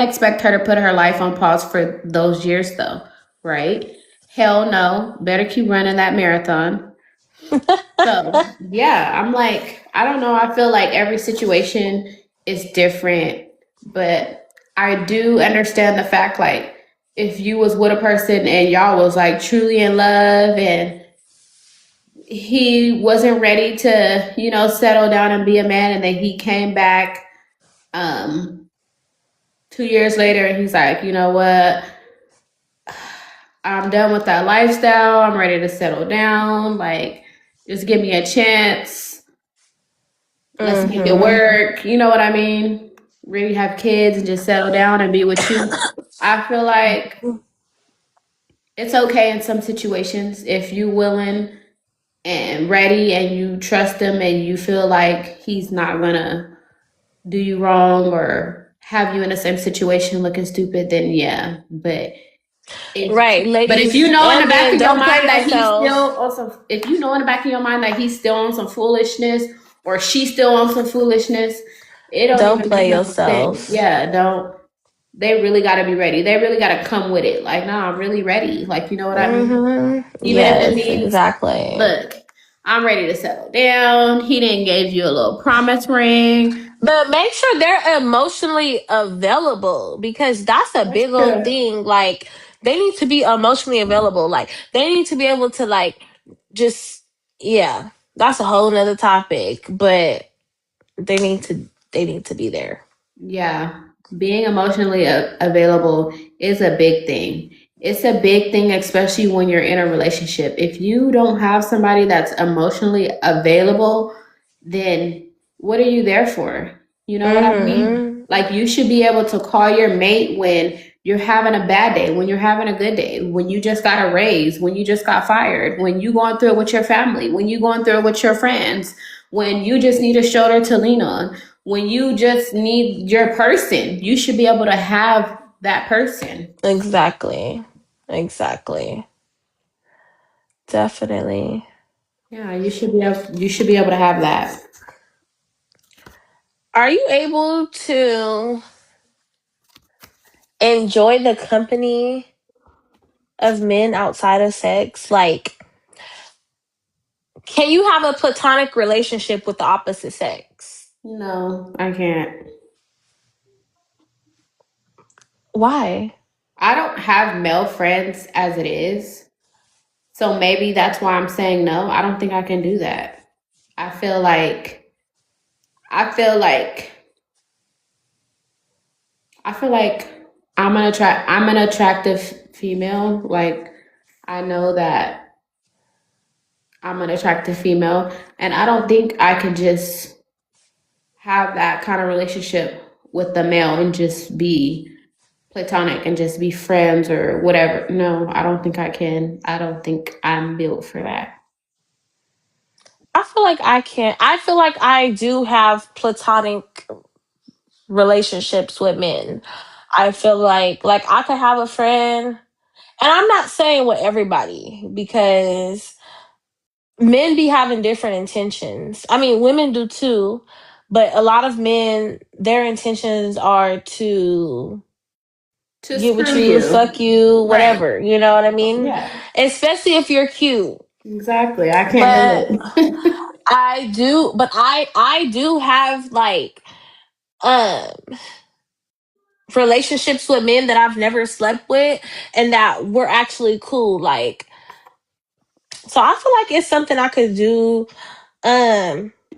Speaker 2: expect her to put her life on pause for those years though, right? Hell no. Better keep running that marathon. So yeah, I'm like, I don't know. I feel like every situation is different, but I do understand the fact like if you was with a person and y'all was like truly in love and he wasn't ready to, settle down and be a man and then he came back, um, 2 years later, he's like, you know what? I'm done with that lifestyle. I'm ready to settle down. Like, just give me a chance. Let's make it
Speaker 1: Mm-hmm.
Speaker 2: work. You know what I mean? Really have kids and just settle down and be with you. I feel like it's okay in some situations if you willing and ready and you trust him and you feel like he's not gonna do you wrong or have you in the same situation looking stupid, then yeah.
Speaker 1: Right,
Speaker 2: But if
Speaker 1: ladies
Speaker 2: you know in the
Speaker 1: and
Speaker 2: back
Speaker 1: men,
Speaker 2: of your
Speaker 1: don't play
Speaker 2: mind that he's
Speaker 1: yourselves.
Speaker 2: still on some, if you know in the back of your mind that he's still on some foolishness or she's still on some foolishness, it don't
Speaker 1: Don't
Speaker 2: even make
Speaker 1: play
Speaker 2: no sense.
Speaker 1: yourselves.
Speaker 2: Yeah, don't. They really got to be ready. They really got to come with it. Like, nah, I'm really ready. Like, you know what I mean?
Speaker 1: Mm-hmm.
Speaker 2: Even if it
Speaker 1: Yes,
Speaker 2: means,
Speaker 1: exactly.
Speaker 2: look, I'm ready to settle down. He didn't give you a little promise ring.
Speaker 1: But make sure they're emotionally available because that's a
Speaker 2: That's
Speaker 1: big old
Speaker 2: true.
Speaker 1: thing. Like they need to be emotionally available. Like they need to be able to like just yeah. That's a whole nother topic. But they need to be there.
Speaker 2: Yeah, being emotionally available is a big thing. It's a big thing, especially when you're in a relationship. If you don't have somebody that's emotionally available, then what are you there for? You know what I mean?
Speaker 1: Mm-hmm.
Speaker 2: Like, you should be able to call your mate when you're having a bad day, when you're having a good day, when you just got a raise, when you just got fired, when you going through it with your family, when you going through it with your friends, when you just need a shoulder to lean on, when you just need your person. You should be able to have that person.
Speaker 1: Exactly. Exactly. Definitely.
Speaker 2: Yeah, you should be able to have that.
Speaker 1: Are you able to enjoy the company of men outside of sex? Like, can you have a platonic relationship with the opposite sex?
Speaker 2: No, I can't.
Speaker 1: Why?
Speaker 2: I don't have male friends as it is. So maybe that's why I'm saying no. I don't think I can do that. I feel like I feel like I feel like I'm an attractive female. Like, I know that I'm an attractive female and I don't think I could just have that kind of relationship with the male and just be platonic and just be friends or whatever. No, I don't think I can. I don't think I'm built for that.
Speaker 1: I feel like I can't. I feel like I do have platonic relationships with men. I feel like I could have a friend, and I'm not saying with everybody because men be having different intentions. I mean, women do too, but a lot of men, their intentions are to
Speaker 2: To
Speaker 1: get with
Speaker 2: screw
Speaker 1: you,
Speaker 2: you.
Speaker 1: fuck you,
Speaker 2: Right.
Speaker 1: whatever. You know what I mean?
Speaker 2: Yeah.
Speaker 1: Especially if you're cute.
Speaker 2: Exactly. I can't
Speaker 1: But
Speaker 2: do it.
Speaker 1: I do have like um relationships with men that I've never slept with and that were actually cool. Like so I feel like it's something I could do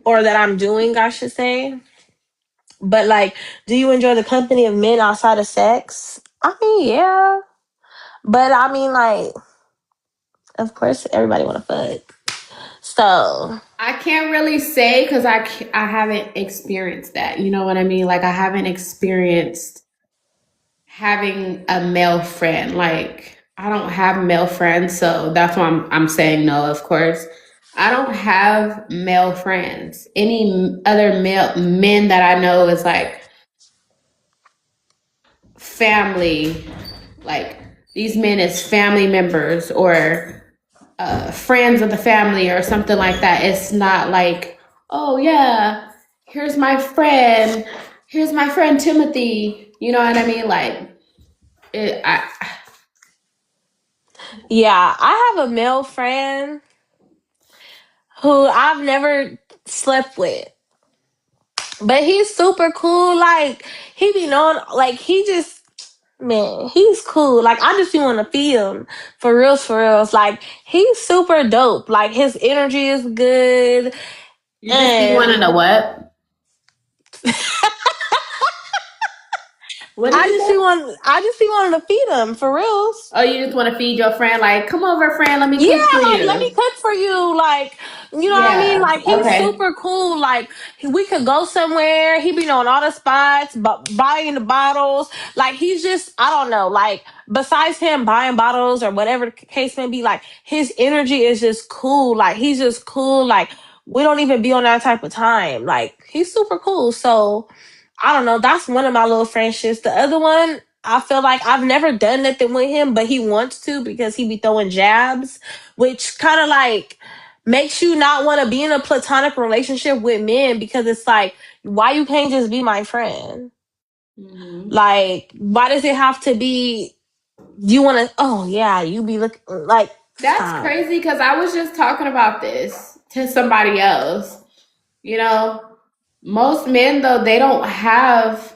Speaker 1: or that I'm doing, I should say. But like, do you enjoy the company of men outside of sex? I mean, yeah. But I mean like of course everybody wanna fuck. So
Speaker 2: I can't really say because I haven't experienced that. You know what I mean? Like, I haven't experienced having a male friend. Like, I don't have male friends, so that's why I'm saying no, of course. I don't have male friends. Any other male men that I know is like family, like these men as family members or friends of the family or something like that. It's not like, oh yeah, here's my friend Timothy. You know what I mean? Like, it, I,
Speaker 1: yeah, I have a male friend who I've never slept with. But he's super cool. Like he be known like he just man, he's cool. Like I just be want to feed him for reals, for reals. Like he's super dope. Like his energy is good,
Speaker 2: you just be wanting
Speaker 1: and
Speaker 2: to what? What did you say?
Speaker 1: I just be wanting to feed him for reals.
Speaker 2: Oh, you just want to feed your friend? Like, come over, friend. Let me
Speaker 1: Yeah,
Speaker 2: cook for
Speaker 1: like let me
Speaker 2: you.
Speaker 1: cook for you. Like, you know what I mean?
Speaker 2: Yeah.
Speaker 1: Like he's
Speaker 2: Okay.
Speaker 1: super cool. Like we could go somewhere. He be knowing all the spots, but buying the bottles. Like he's just, I don't know. Like besides him buying bottles or whatever the case may be, like his energy is just cool. Like he's just cool. Like we don't even be on that type of time. Like he's super cool. So I don't know. That's one of my little friendships. The other one, I feel like I've never done nothing with him, but he wants to because he be throwing jabs, which kind of like makes you not want to be in a platonic relationship with men because it's like, why you can't just be my friend?
Speaker 2: Hmm.
Speaker 1: Like, why does it have to be? You want to? Oh yeah, you be looking like
Speaker 2: That's
Speaker 1: stop.
Speaker 2: crazy because I was just talking about this to somebody else. You know, most men, though, they don't have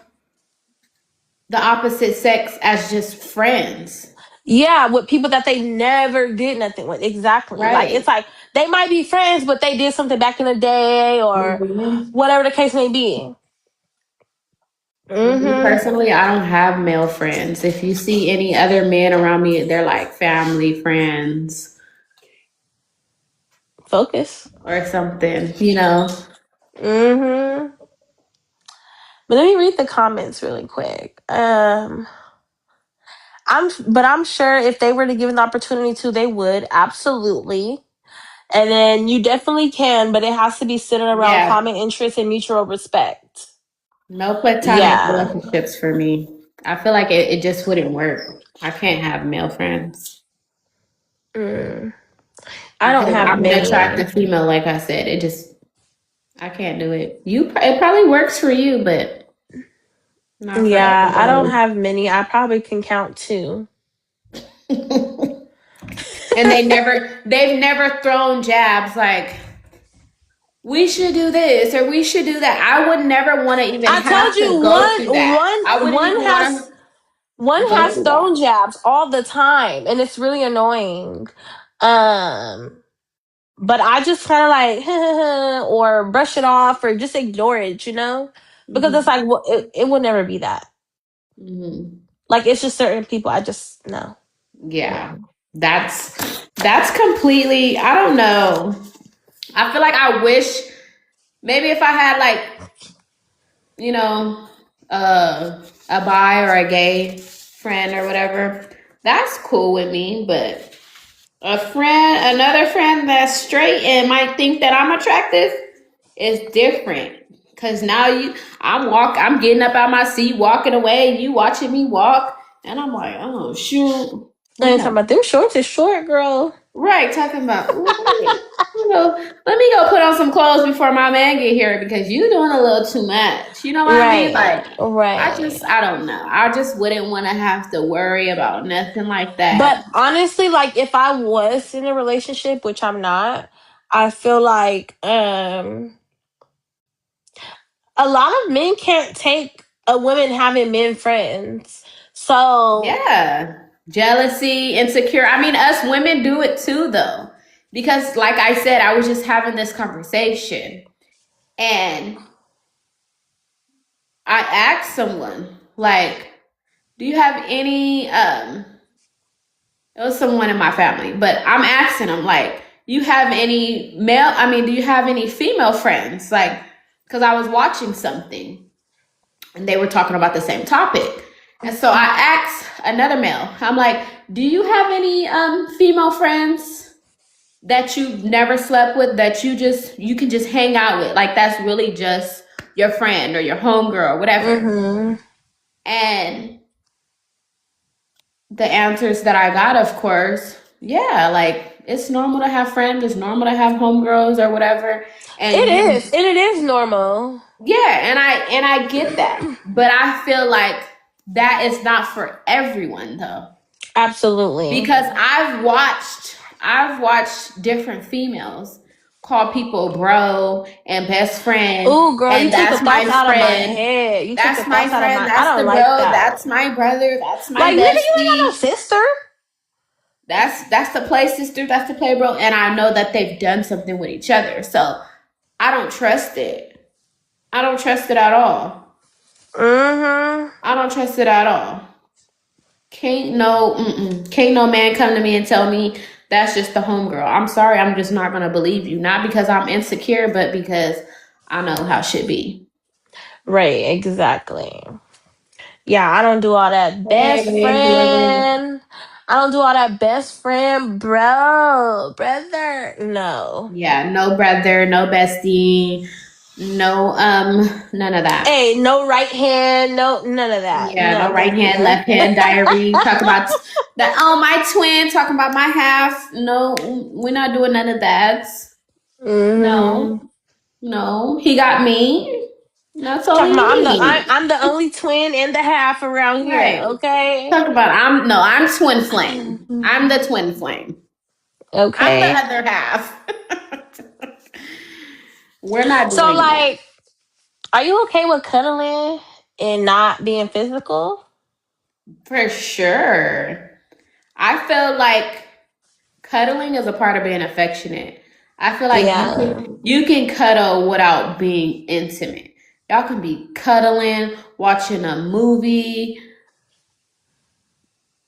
Speaker 2: the opposite sex as just friends.
Speaker 1: Yeah, with people that they never did nothing with. Exactly. Like it's
Speaker 2: Right.
Speaker 1: like they might be friends, but they did something back in the day or
Speaker 2: Hmm.
Speaker 1: whatever the case may be.
Speaker 2: Me
Speaker 1: Mm-hmm.
Speaker 2: personally, I don't have male friends. If you see any other men around me, they're like family friends
Speaker 1: Focus.
Speaker 2: or something, you know?
Speaker 1: Mm-hmm. But let me read the comments really quick. I'm sure if they were to give an opportunity to, they would absolutely. And then you definitely can, but it has to be centered around
Speaker 2: Yeah.
Speaker 1: common interests and mutual respect.
Speaker 2: No platonic
Speaker 1: Yeah.
Speaker 2: relationships for me. I feel like it just wouldn't work. I can't have male friends
Speaker 1: Mm. I don't
Speaker 2: because
Speaker 1: have
Speaker 2: I'm an
Speaker 1: many.
Speaker 2: attractive female, like I said. I can't do it. It probably works for you, but not for
Speaker 1: Yeah, I don't
Speaker 2: everybody.
Speaker 1: have many. I probably can count two.
Speaker 2: And they've never thrown jabs like, we should do this or we should do that. I would never want to even
Speaker 1: I told
Speaker 2: have to
Speaker 1: you
Speaker 2: go through that. I wouldn't even want to
Speaker 1: one
Speaker 2: go
Speaker 1: has
Speaker 2: through that.
Speaker 1: thrown jabs all the time and it's really annoying. Um but I just kind of like or brush it off or just ignore it, you know? Because it's
Speaker 2: Hmm.
Speaker 1: like well, it will never be that.
Speaker 2: Hmm.
Speaker 1: Like it's just certain people I just no.
Speaker 2: Yeah,
Speaker 1: Mm.
Speaker 2: that's completely. I don't know. I feel like I wish maybe if I had like you know a bi or a gay friend or whatever, that's cool with me. But another friend that's straight and might think that I'm attractive is different. Cause now I'm getting up out my seat, walking away, you watching me walk, and I'm like, oh shoot,
Speaker 1: And talking about them shorts is short, girl.
Speaker 2: right? Talking about, "Ooh, let me go put on some clothes before my man get here because you doing a little too much. You know what I mean?
Speaker 1: Right.
Speaker 2: Like,
Speaker 1: Right.
Speaker 2: I don't know. I just wouldn't want to have to worry about nothing like
Speaker 1: But
Speaker 2: that.
Speaker 1: honestly, like if I was in a relationship, which I'm not, I feel like a lot of men can't take a woman having men friends. So
Speaker 2: Yeah. Jealousy, insecure. I mean, us women do it too, though. Because, like I said, I was just having this conversation and I asked someone, like, do you have any, it was someone in my family, but I'm asking them, like, do you have any female friends? Like, because I was watching something and they were talking about the same topic. And so I asked another male, I'm like, do you have any female friends that you never slept with that you can just hang out with? Like that's really just your friend or your homegirl or whatever.
Speaker 1: mhm.
Speaker 2: And the answers that I got, of course, yeah, like it's normal to have friends, it's normal to have homegirls or whatever.
Speaker 1: It
Speaker 2: And
Speaker 1: is. And it is normal.
Speaker 2: yeah, and I get that. But I feel like that is not for everyone though.
Speaker 1: Absolutely.
Speaker 2: Because I've watched different females call people bro and best friend
Speaker 1: Ooh, girl, you
Speaker 2: and
Speaker 1: took the
Speaker 2: that's my
Speaker 1: thoughts out of my
Speaker 2: friend.
Speaker 1: head. You took the
Speaker 2: That's my
Speaker 1: thoughts out of
Speaker 2: friend,
Speaker 1: my I
Speaker 2: that's the
Speaker 1: don't like
Speaker 2: bro,
Speaker 1: that.
Speaker 2: that's my brother, that's my
Speaker 1: Like, nigga, you ain't got no
Speaker 2: bestie.
Speaker 1: sister.
Speaker 2: That's the play sister, that's the play bro. And I know that they've done something with each other. So I don't trust it. I don't trust it at all.
Speaker 1: Mm-hmm.
Speaker 2: I don't trust it at all. Can't no man come to me and tell me that's just the homegirl. I'm sorry, I'm just not gonna believe you. Not because I'm insecure, but because I know how shit be.
Speaker 1: Right, exactly. Yeah, I don't do all that best
Speaker 2: Hey, whoever.
Speaker 1: friend. I don't do all that best friend, brother. No.
Speaker 2: Yeah, no brother, no bestie, no none of that.
Speaker 1: Hey, no right hand, no none of that.
Speaker 2: Yeah, no
Speaker 1: No,
Speaker 2: right
Speaker 1: thank you.
Speaker 2: hand, left hand diary. Talk about the my twin. Talking about my half. No, we're not doing none of that.
Speaker 1: Mm-hmm.
Speaker 2: No, no. He got me. That's all
Speaker 1: Talking
Speaker 2: he
Speaker 1: about
Speaker 2: needs.
Speaker 1: I'm the only twin and the half around here.
Speaker 2: Right.
Speaker 1: Okay.
Speaker 2: Talk about I'm twin flame. I'm the twin flame. I'm the
Speaker 1: Okay.
Speaker 2: other half. We're not
Speaker 1: So
Speaker 2: doing that.
Speaker 1: like, are you okay with cuddling and not being physical?
Speaker 2: For sure. I feel like cuddling is a part of being affectionate. I feel like
Speaker 1: Yeah.
Speaker 2: you can cuddle without being intimate. Y'all can be cuddling, watching a movie.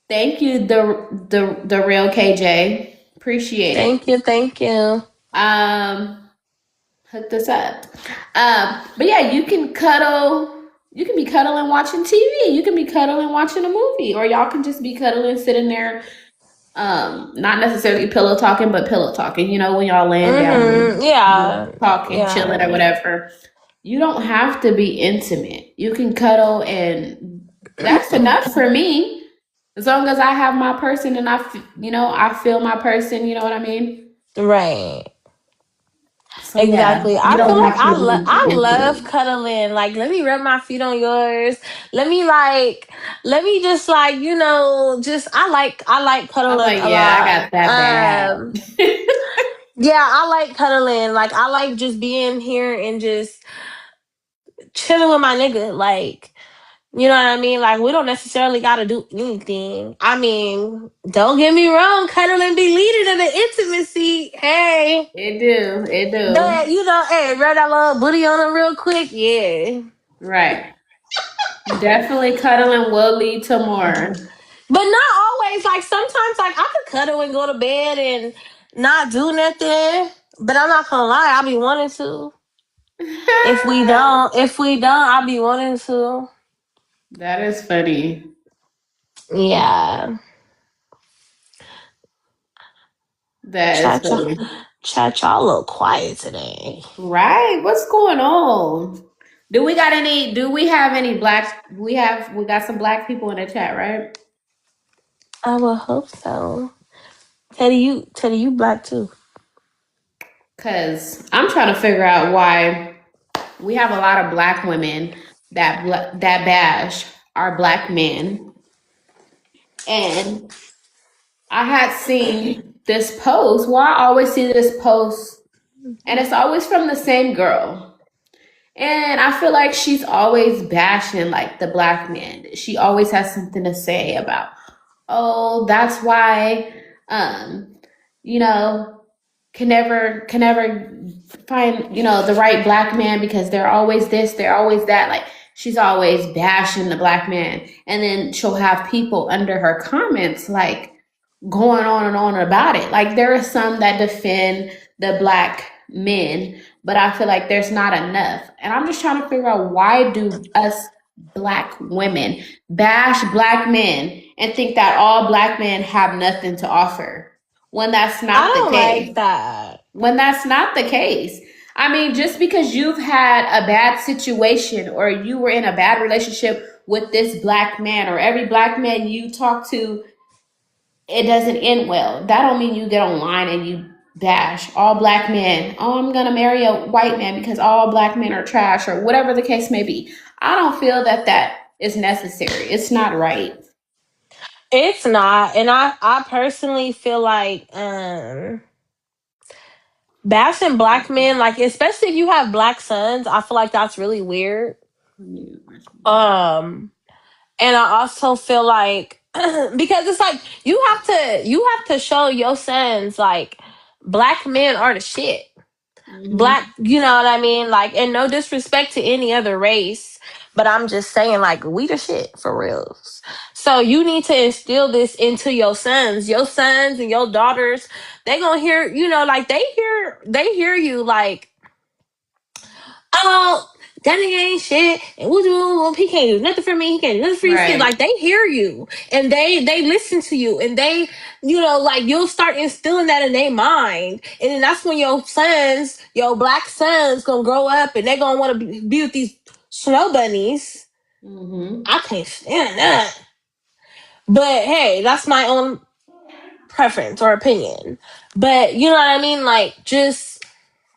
Speaker 2: Thank you, the real KJ. Appreciate
Speaker 1: Thank
Speaker 2: it.
Speaker 1: you. Thank you.
Speaker 2: Um, hook this up. But yeah, you can cuddle. You can be cuddling watching TV. You can be cuddling watching a movie, or y'all can just be cuddling sitting there. Not necessarily pillow talking, but pillow talking. You know, when y'all laying down,
Speaker 1: Mm-hmm. Yeah.
Speaker 2: talking, chilling, or
Speaker 1: Yeah.
Speaker 2: whatever. You don't have to be intimate. You can cuddle, and that's enough for me. As long as I have my person and I feel my person. You know what I mean?
Speaker 1: Right.
Speaker 2: So yeah,
Speaker 1: Exactly.
Speaker 2: you
Speaker 1: I feel
Speaker 2: don't
Speaker 1: like
Speaker 2: have to be
Speaker 1: I love
Speaker 2: intimate.
Speaker 1: cuddling. Like, let me rub my feet on yours. Let me like, let me just like, just I like
Speaker 2: I'm
Speaker 1: cuddling
Speaker 2: like,
Speaker 1: a
Speaker 2: yeah, I
Speaker 1: lot.
Speaker 2: got that bad.
Speaker 1: Yeah, I like cuddling. Like, I like just being here and just chilling with my nigga. Like, you know what I mean? Like, we don't necessarily got to do anything. I mean, don't get me wrong, cuddling be leading to the intimacy. Hey.
Speaker 2: It do, it do.
Speaker 1: That hey, rub that little booty on him real quick, yeah.
Speaker 2: Right. Definitely cuddling will lead to more.
Speaker 1: But not always. Like sometimes, like I could cuddle and go to bed and not do nothing. But I'm not gonna lie, I be wanting to. If we don't, I be wanting to.
Speaker 2: That is funny.
Speaker 1: Yeah,
Speaker 2: That is
Speaker 1: chat, y'all,
Speaker 2: funny.
Speaker 1: chat, y'all a little quiet today.
Speaker 2: Right? What's going on? Do we have any black we got some black people in the chat, right?
Speaker 1: I would hope so. Teddy, you black too.
Speaker 2: Cuz I'm trying to figure out why we have a lot of black women that bash our black men. And I had seen this post. Well, I always see this post and it's always from the same girl. And I feel like she's always bashing like the black man. She always has something to say about, oh, that's why um, you know, can never find, the right black man because they're always this, they're always that. Like she's always bashing the black man. And then she'll have people under her comments like going on and on about it. Like there are some that defend the black men, but I feel like there's not enough. And I'm just trying to figure out why do us black women bash black men and think that all black men have nothing to offer when that's
Speaker 1: I
Speaker 2: not the
Speaker 1: don't
Speaker 2: case.
Speaker 1: like that.
Speaker 2: When that's not the case. I mean, just because you've had a bad situation or you were in a bad relationship with this black man or every black man you talk to, it doesn't end well. That don't mean you get online and you bash all black men. Oh, I'm gonna marry a white man because all black men are trash or whatever the case may be. I don't feel that that is necessary. It's not right.
Speaker 1: It's not, and I personally feel like bashing black men, like especially if you have black sons, I feel like that's really weird. Um, and I also feel like because it's like you have to show your sons like black men are the shit.
Speaker 2: Mm-hmm.
Speaker 1: Black, you know what I mean? Like, and no disrespect to any other race, But I'm just saying, like, we the shit for reals. So you need to instill this into your sons. Your sons and your daughters, they gonna hear, like they hear you like, oh, that nigga ain't shit, and he can't do nothing for me, he can't do nothing for his kids.
Speaker 2: Right.
Speaker 1: Like, they hear you, and they listen to you, and they, like, you'll start instilling that in their mind, and then that's when your sons, your black sons, gonna grow up, and they gonna want to be with these snow bunnies.
Speaker 2: Mm-hmm.
Speaker 1: I can't stand that. But hey, that's my own preference or opinion. But you know what I mean? Like, just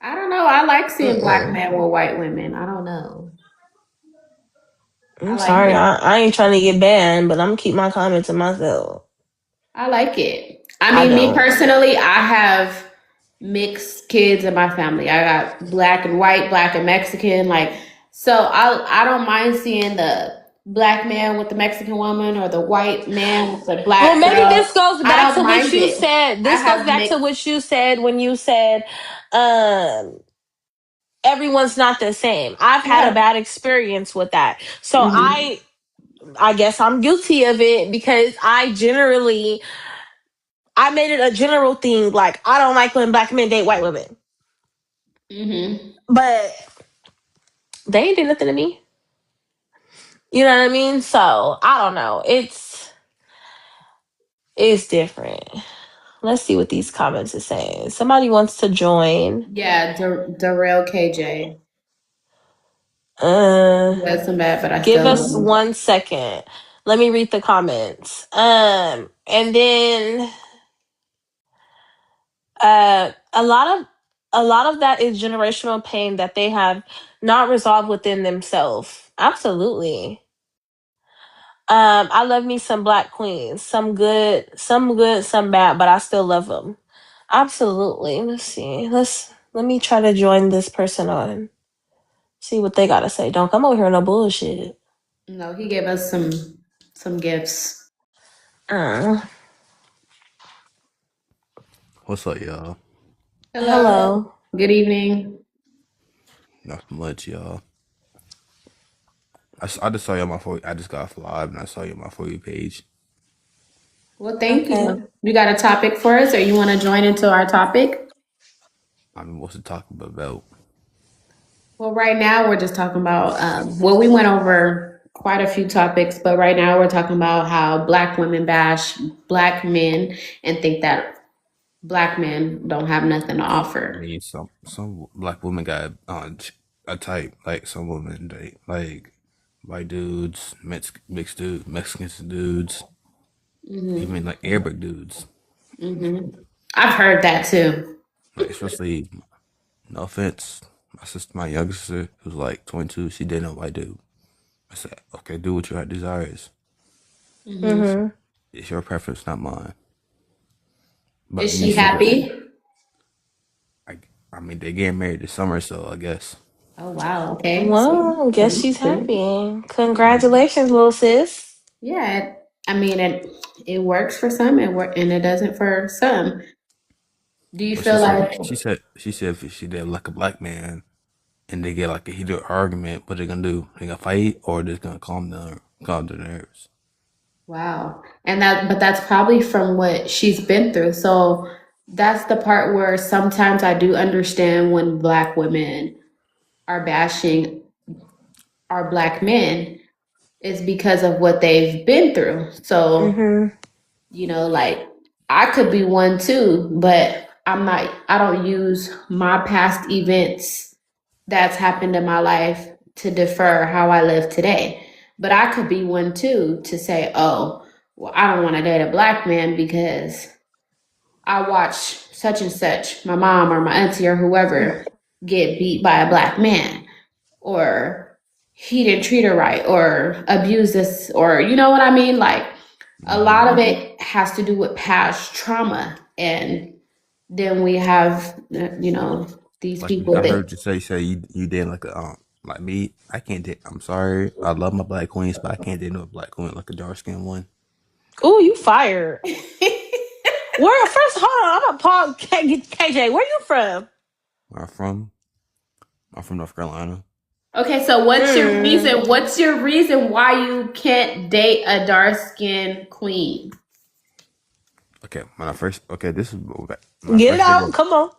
Speaker 2: I don't know. I like seeing black
Speaker 1: mm-mm.
Speaker 2: men with white women. I don't know. I
Speaker 1: I'm
Speaker 2: like
Speaker 1: sorry,
Speaker 2: it.
Speaker 1: I ain't trying to get banned, but I'm gonna keep my comments to myself.
Speaker 2: I like it. I
Speaker 1: I
Speaker 2: mean, me
Speaker 1: don't.
Speaker 2: personally, I have mixed kids in my family. I got black and white, black and Mexican. Like, so I don't mind seeing the black man with the Mexican woman or the white man with the
Speaker 1: Well,
Speaker 2: black
Speaker 1: maybe
Speaker 2: girl.
Speaker 1: this goes
Speaker 2: I
Speaker 1: back to
Speaker 2: don't
Speaker 1: what
Speaker 2: mind
Speaker 1: you
Speaker 2: it.
Speaker 1: said.
Speaker 2: I
Speaker 1: This goes
Speaker 2: have
Speaker 1: back to
Speaker 2: mixed.
Speaker 1: what you said when you said, um, everyone's not the same. I've had a
Speaker 2: Yeah.
Speaker 1: bad experience with that. So
Speaker 2: Mm-hmm.
Speaker 1: I guess I'm guilty of it because I made it a general thing. Like, I don't like when black men date white women,
Speaker 2: Mm-hmm.
Speaker 1: but they ain't did nothing to me. You know what I mean? So I don't know. It's different. Let's see what these comments are saying. Somebody wants to join.
Speaker 2: Yeah, Darrell KJ.
Speaker 1: Uh,
Speaker 2: That's some bad, but I
Speaker 1: give
Speaker 2: still love
Speaker 1: us
Speaker 2: him.
Speaker 1: 1 second. Let me read the comments. And then a lot of that is generational pain that they have not resolved within themselves. Absolutely. I love me some black queens. Some good, some bad, but I still love them. Absolutely. Let's see. Let me try to join this person on. See what they gotta say. Don't come over here with no bullshit.
Speaker 2: No, he gave us some gifts.
Speaker 1: Uh,
Speaker 4: What's up, y'all?
Speaker 2: Hello.
Speaker 1: hello.
Speaker 2: Good evening.
Speaker 4: Not much, y'all. I just saw you on my for. I just got live and I saw you on my For You page.
Speaker 2: Well, thank
Speaker 1: Okay.
Speaker 2: you. You got a topic for us, or you want to join into our topic?
Speaker 4: I mean, what's the talk about?
Speaker 2: Well, right now we're just talking about, well, we went over quite a few topics, but right now we're talking about how black women bash black men and think that black men don't have nothing to
Speaker 4: I
Speaker 2: offer.
Speaker 4: mean, some black women got a type. Like some women date like white dudes, mixed dudes, Mexican dudes, even like Arabic dudes.
Speaker 2: I've heard that too.
Speaker 4: Like especially, no offense, my younger sister who's like 22, she dated a white dude. I said, okay, do what your desire is.
Speaker 2: Hmm.
Speaker 1: Mm-hmm.
Speaker 4: It's your preference, not mine. But
Speaker 2: Is
Speaker 4: me
Speaker 2: she
Speaker 4: speaking,
Speaker 2: happy?
Speaker 4: I, I mean, they getting married this summer, so I guess.
Speaker 2: Oh, wow. Okay.
Speaker 1: Well, I guess she's happy. Congratulations, little sis.
Speaker 2: Yeah. I mean, it works for some and it doesn't for some. Do you
Speaker 4: But she
Speaker 2: feel
Speaker 4: said
Speaker 2: like,
Speaker 4: she said if she did like a black man and they get like a heated argument, what they gonna do? They gonna fight or they gonna calm their nerves?
Speaker 2: wow. But that's probably from what she's been through. So that's the part where sometimes I do understand when black women are bashing our black men is because of what they've been through. So,
Speaker 1: Mm-hmm.
Speaker 2: like I could be one too, but I don't use my past events that's happened in my life to defer how I live today. But I could be one too to say, oh, well, I don't want to date a black man because I watched such and such, my mom or my auntie or whoever, get beat by a black man, or he didn't treat her right, or abuse this, or you know what I mean? Like a lot
Speaker 4: Mm-hmm.
Speaker 2: of it has to do with past trauma. And then we have, these
Speaker 4: Like
Speaker 2: people
Speaker 4: I
Speaker 2: that.
Speaker 4: heard you say you did like a like me. I can't date. I'm sorry. I love my black queens, but I can't date no black queen like a dark skinned one.
Speaker 1: Ooh, you fired. Where first? Hold on. I'm gonna pause. KJ, where you from?
Speaker 4: Where I'm from North Carolina.
Speaker 2: Okay, so what's your
Speaker 1: Hmm.
Speaker 2: reason? What's your reason why you can't date a dark skinned queen?
Speaker 4: Okay, this is my
Speaker 1: Get it
Speaker 4: first date.
Speaker 1: out. Come on.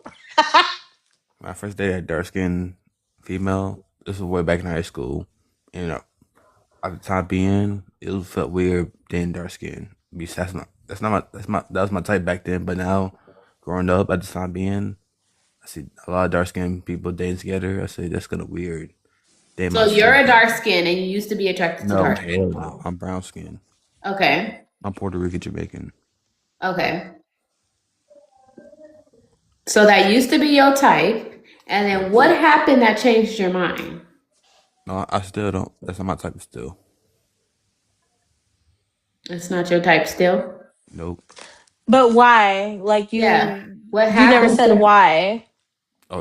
Speaker 4: My first date at dark skinned female. This was way back in high school. You know, at the time being, it felt weird being dark skinned. Because that was my type back then. But now, growing up at the time being, I see a lot of dark skinned people dating together. I say that's kind of weird. They
Speaker 2: So
Speaker 4: my
Speaker 2: you're
Speaker 4: skin
Speaker 2: a
Speaker 4: tone.
Speaker 2: dark skin and you used to be attracted to
Speaker 4: No,
Speaker 2: dark
Speaker 4: hell
Speaker 2: skin.
Speaker 4: no. I'm brown skinned.
Speaker 2: Okay.
Speaker 4: I'm Puerto Rican Jamaican.
Speaker 2: Okay. So that used to be your type. And then
Speaker 4: Yes.
Speaker 2: what happened that changed your mind?
Speaker 4: No, I still don't. That's not my type of still.
Speaker 2: It's not your type still?
Speaker 4: Nope.
Speaker 1: But why? Like
Speaker 2: Yeah. What
Speaker 1: you never
Speaker 2: happened
Speaker 1: said
Speaker 2: to
Speaker 1: why.
Speaker 4: Oh,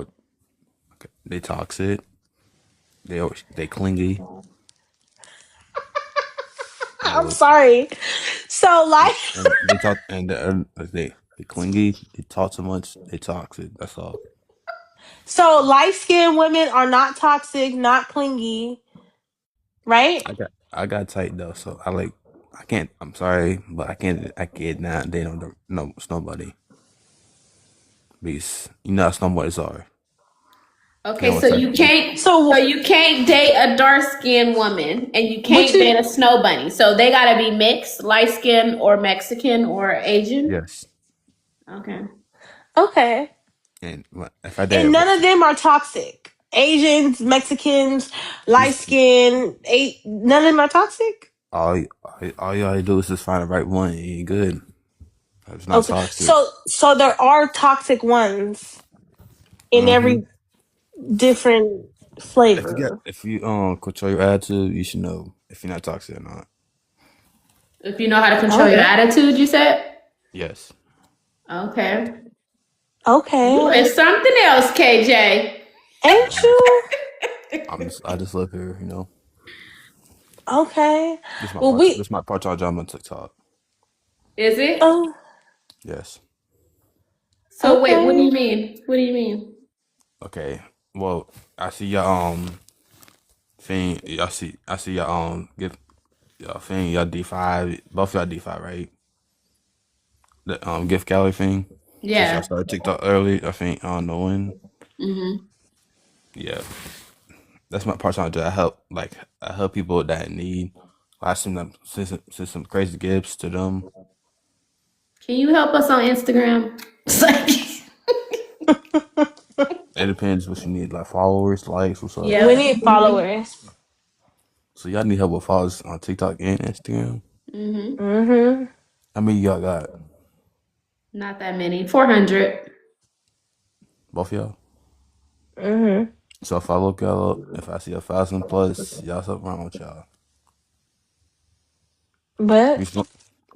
Speaker 4: okay. They toxic. They clingy.
Speaker 1: I'm
Speaker 4: Nope.
Speaker 1: sorry. So like,
Speaker 4: And they talk and they clingy. They talk too much. They toxic. That's all.
Speaker 1: so light skinned women are not toxic, not clingy, right?
Speaker 4: I got tight though, so I like. I can't. I'm sorry, but I can't not date no nobody because you know how snowboarders are. They
Speaker 2: Okay,
Speaker 4: don't
Speaker 2: so
Speaker 4: touch
Speaker 2: you
Speaker 4: you.
Speaker 2: can't so
Speaker 1: So
Speaker 2: you can't date a dark skinned woman and you
Speaker 1: what
Speaker 2: can't
Speaker 1: you?
Speaker 2: date a snow bunny. So they gotta be mixed, light skinned or Mexican or Asian.
Speaker 4: Yes.
Speaker 2: Okay.
Speaker 1: Okay.
Speaker 4: And if I
Speaker 1: And
Speaker 4: did,
Speaker 1: none of them are toxic. Asians, Mexicans, light
Speaker 4: just
Speaker 1: skin, none of them are toxic.
Speaker 4: all you gotta do is just find the right one. And you're good. It's not
Speaker 1: Okay.
Speaker 4: toxic.
Speaker 1: So there are toxic ones in
Speaker 4: Mm-hmm.
Speaker 1: every different flavor.
Speaker 4: If you control your attitude, you should know if you're not toxic or not.
Speaker 2: If you know how to control your
Speaker 1: Okay.
Speaker 2: attitude, you said?
Speaker 4: Yes.
Speaker 2: Okay. You
Speaker 1: Okay.
Speaker 2: is something else, KJ.
Speaker 1: Ain't you?
Speaker 4: I just live here.
Speaker 1: Okay.
Speaker 4: This is my
Speaker 1: Well,
Speaker 4: part.
Speaker 1: we.
Speaker 4: This is my part-time job on TikTok.
Speaker 2: Is it?
Speaker 1: Oh.
Speaker 4: Yes.
Speaker 2: So wait, what do
Speaker 1: Okay.
Speaker 2: you mean? What do you mean?
Speaker 4: Okay. Well, I see your thing. I see your give your thing. Your D5. Both y'all D5, right? The gift gallery thing. Since y'all
Speaker 2: Yeah.
Speaker 4: started TikTok early, I think I don't know when.
Speaker 2: Mm-hmm.
Speaker 4: Yeah, that's my part-time job. I help people that need. I send some crazy gifts to them.
Speaker 2: Can you help us on Instagram? It's like,
Speaker 4: It depends what you need, like followers, likes, what's up.
Speaker 1: We
Speaker 2: yep.
Speaker 1: need followers.
Speaker 4: So y'all need help with followers on TikTok and Instagram.
Speaker 2: Mm-hmm.
Speaker 1: Mm-hmm.
Speaker 4: How many y'all got?
Speaker 2: Not that many. 400.
Speaker 4: Both y'all.
Speaker 1: Mm-hmm.
Speaker 4: So if I look y'all up, if I see 1,000 plus, y'all something wrong with y'all.
Speaker 1: But
Speaker 4: If you-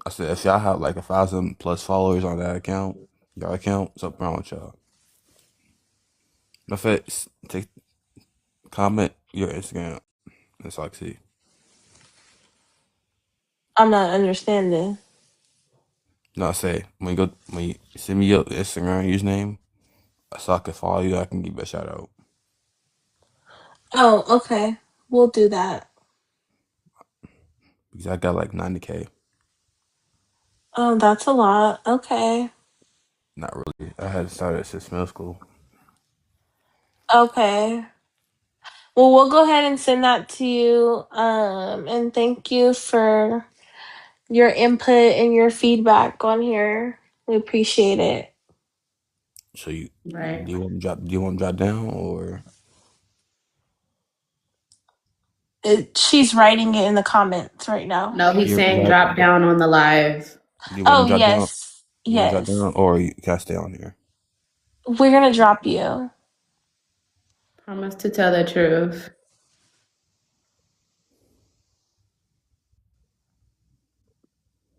Speaker 4: I said if y'all have like 1,000 plus followers on that account, y'all account, something wrong with y'all. No offense, take comment your Instagram and so I can see.
Speaker 1: I'm not understanding.
Speaker 4: No, I say when you send me your Instagram username, so I can follow you, I can give you a shout out.
Speaker 1: Oh, okay. We'll do that.
Speaker 4: Because I got like 90K.
Speaker 1: Oh, that's a lot. Okay.
Speaker 4: Not really. I had started since middle school.
Speaker 1: Okay. Well, we'll go ahead and send that to you. And thank you for your input and your feedback on here. We appreciate it.
Speaker 4: So
Speaker 2: Right.
Speaker 4: do you want to drop down or
Speaker 1: She's writing it in the comments right now.
Speaker 2: No, he's saying drop down on the live.
Speaker 4: do you want
Speaker 1: Oh,
Speaker 4: to drop down?
Speaker 1: yes.
Speaker 4: You want to drop
Speaker 1: Yes.
Speaker 4: down or you can I stay on here?
Speaker 1: We're going to drop you.
Speaker 2: Promise to tell the truth.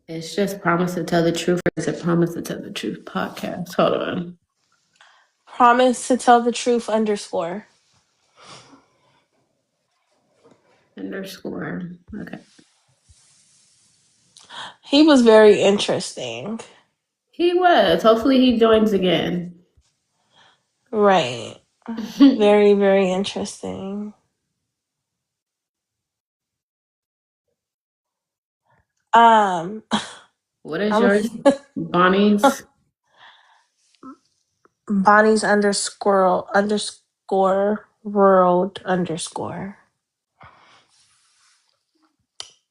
Speaker 2: It's just promise to tell the truth. Or is it promise to tell the truth podcast? Hold on.
Speaker 1: Promise to tell the truth underscore.
Speaker 2: Underscore. Okay.
Speaker 1: He was very interesting.
Speaker 2: He was. Hopefully he joins again.
Speaker 1: Right. Very, very interesting. Um,
Speaker 2: What is
Speaker 1: I'm
Speaker 2: yours? Bonnie's?
Speaker 1: Bonnie's underscore world underscore.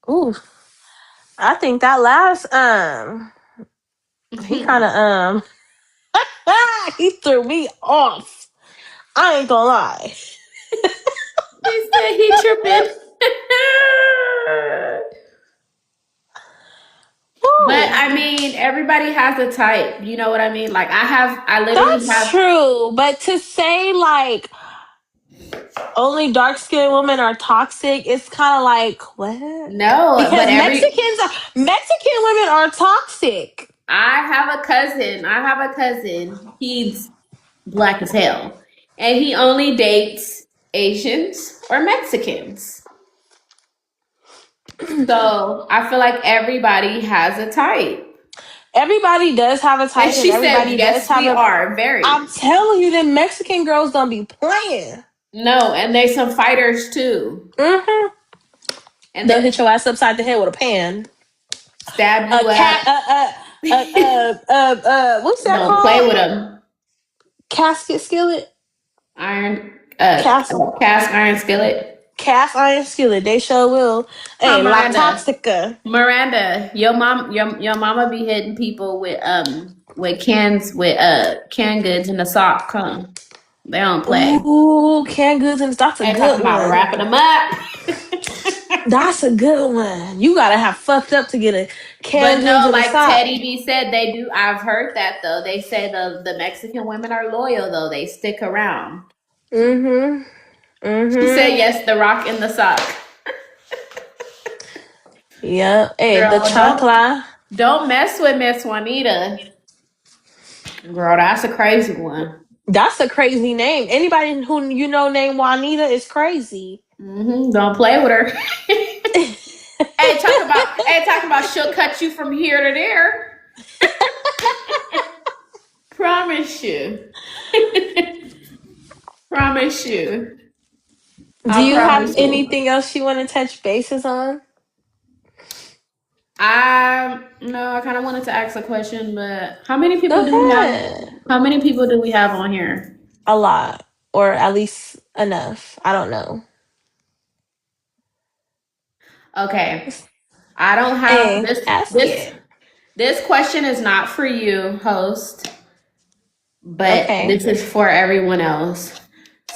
Speaker 1: Ooh, I think that last he kind of he threw me off. I ain't gonna lie.
Speaker 2: He said he tripping. But
Speaker 1: Woo,
Speaker 2: I mean, everybody has a type. You know what I mean? Like I literally
Speaker 1: that's
Speaker 2: have.
Speaker 1: true. But to say like only dark skinned women are toxic, it's kind of like what?
Speaker 2: No, but
Speaker 1: Because Mexican women are toxic.
Speaker 2: I have a cousin. I have a cousin. He's black as hell, and he only dates Asians or Mexicans. So I feel like everybody has a type.
Speaker 1: Everybody does have a
Speaker 2: And
Speaker 1: type, and
Speaker 2: she said,
Speaker 1: everybody does
Speaker 2: "Yes,
Speaker 1: have
Speaker 2: we
Speaker 1: a.
Speaker 2: are very."
Speaker 1: I'm telling you, the Mexican girls don't be playing.
Speaker 2: No, and there's some fighters too,
Speaker 1: Mm-hmm.
Speaker 2: and
Speaker 1: They'll hit
Speaker 2: they
Speaker 1: your ass upside the head with a pan.
Speaker 2: stab
Speaker 1: A
Speaker 2: you
Speaker 1: cat.
Speaker 2: up.
Speaker 1: What's that
Speaker 2: Don't play
Speaker 1: called?
Speaker 2: with them.
Speaker 1: Casket skillet.
Speaker 2: Iron,
Speaker 1: Cast
Speaker 2: cast iron skillet.
Speaker 1: cast iron skillet. They sure will.
Speaker 2: Huh,
Speaker 1: Hey, La
Speaker 2: Miranda?
Speaker 1: Toxica.
Speaker 2: Miranda, your mama be hitting people with cans with canned goods in the sock. Huh? They don't play.
Speaker 1: Ooh, canned goods and that's a
Speaker 2: They
Speaker 1: good
Speaker 2: talking about
Speaker 1: one.
Speaker 2: wrapping them up.
Speaker 1: That's a good one. You gotta have fucked up to get a
Speaker 2: But
Speaker 1: canned goods
Speaker 2: no,
Speaker 1: in a
Speaker 2: like
Speaker 1: sock.
Speaker 2: Teddy B said, they do. I've heard that though. They say the Mexican women are loyal though. They stick around.
Speaker 1: Mm-hmm.
Speaker 2: She said
Speaker 1: Mm-hmm.
Speaker 2: yes. The rock in the sock.
Speaker 1: Yeah. Hey, the
Speaker 2: Girl,
Speaker 1: chancla.
Speaker 2: don't mess with Miss Juanita. Girl, that's a crazy one.
Speaker 1: That's a crazy name. Anybody who you know named Juanita is crazy.
Speaker 2: Don't play with her. Talk about she'll cut you from here to there. Promise you. Promise you.
Speaker 1: Do
Speaker 2: I
Speaker 1: you have
Speaker 2: promise you.
Speaker 1: anything else you want to touch bases on?
Speaker 2: No, I kind of wanted to ask a question, but how many
Speaker 1: Go
Speaker 2: people do we have?
Speaker 1: ahead.
Speaker 2: How many people do we have on here?
Speaker 1: A lot, or at least enough. I don't know.
Speaker 2: Okay, I don't have
Speaker 1: Hey,
Speaker 2: this.
Speaker 1: ask it.
Speaker 2: This question is not for you, host, but
Speaker 1: Okay.
Speaker 2: this is for everyone else.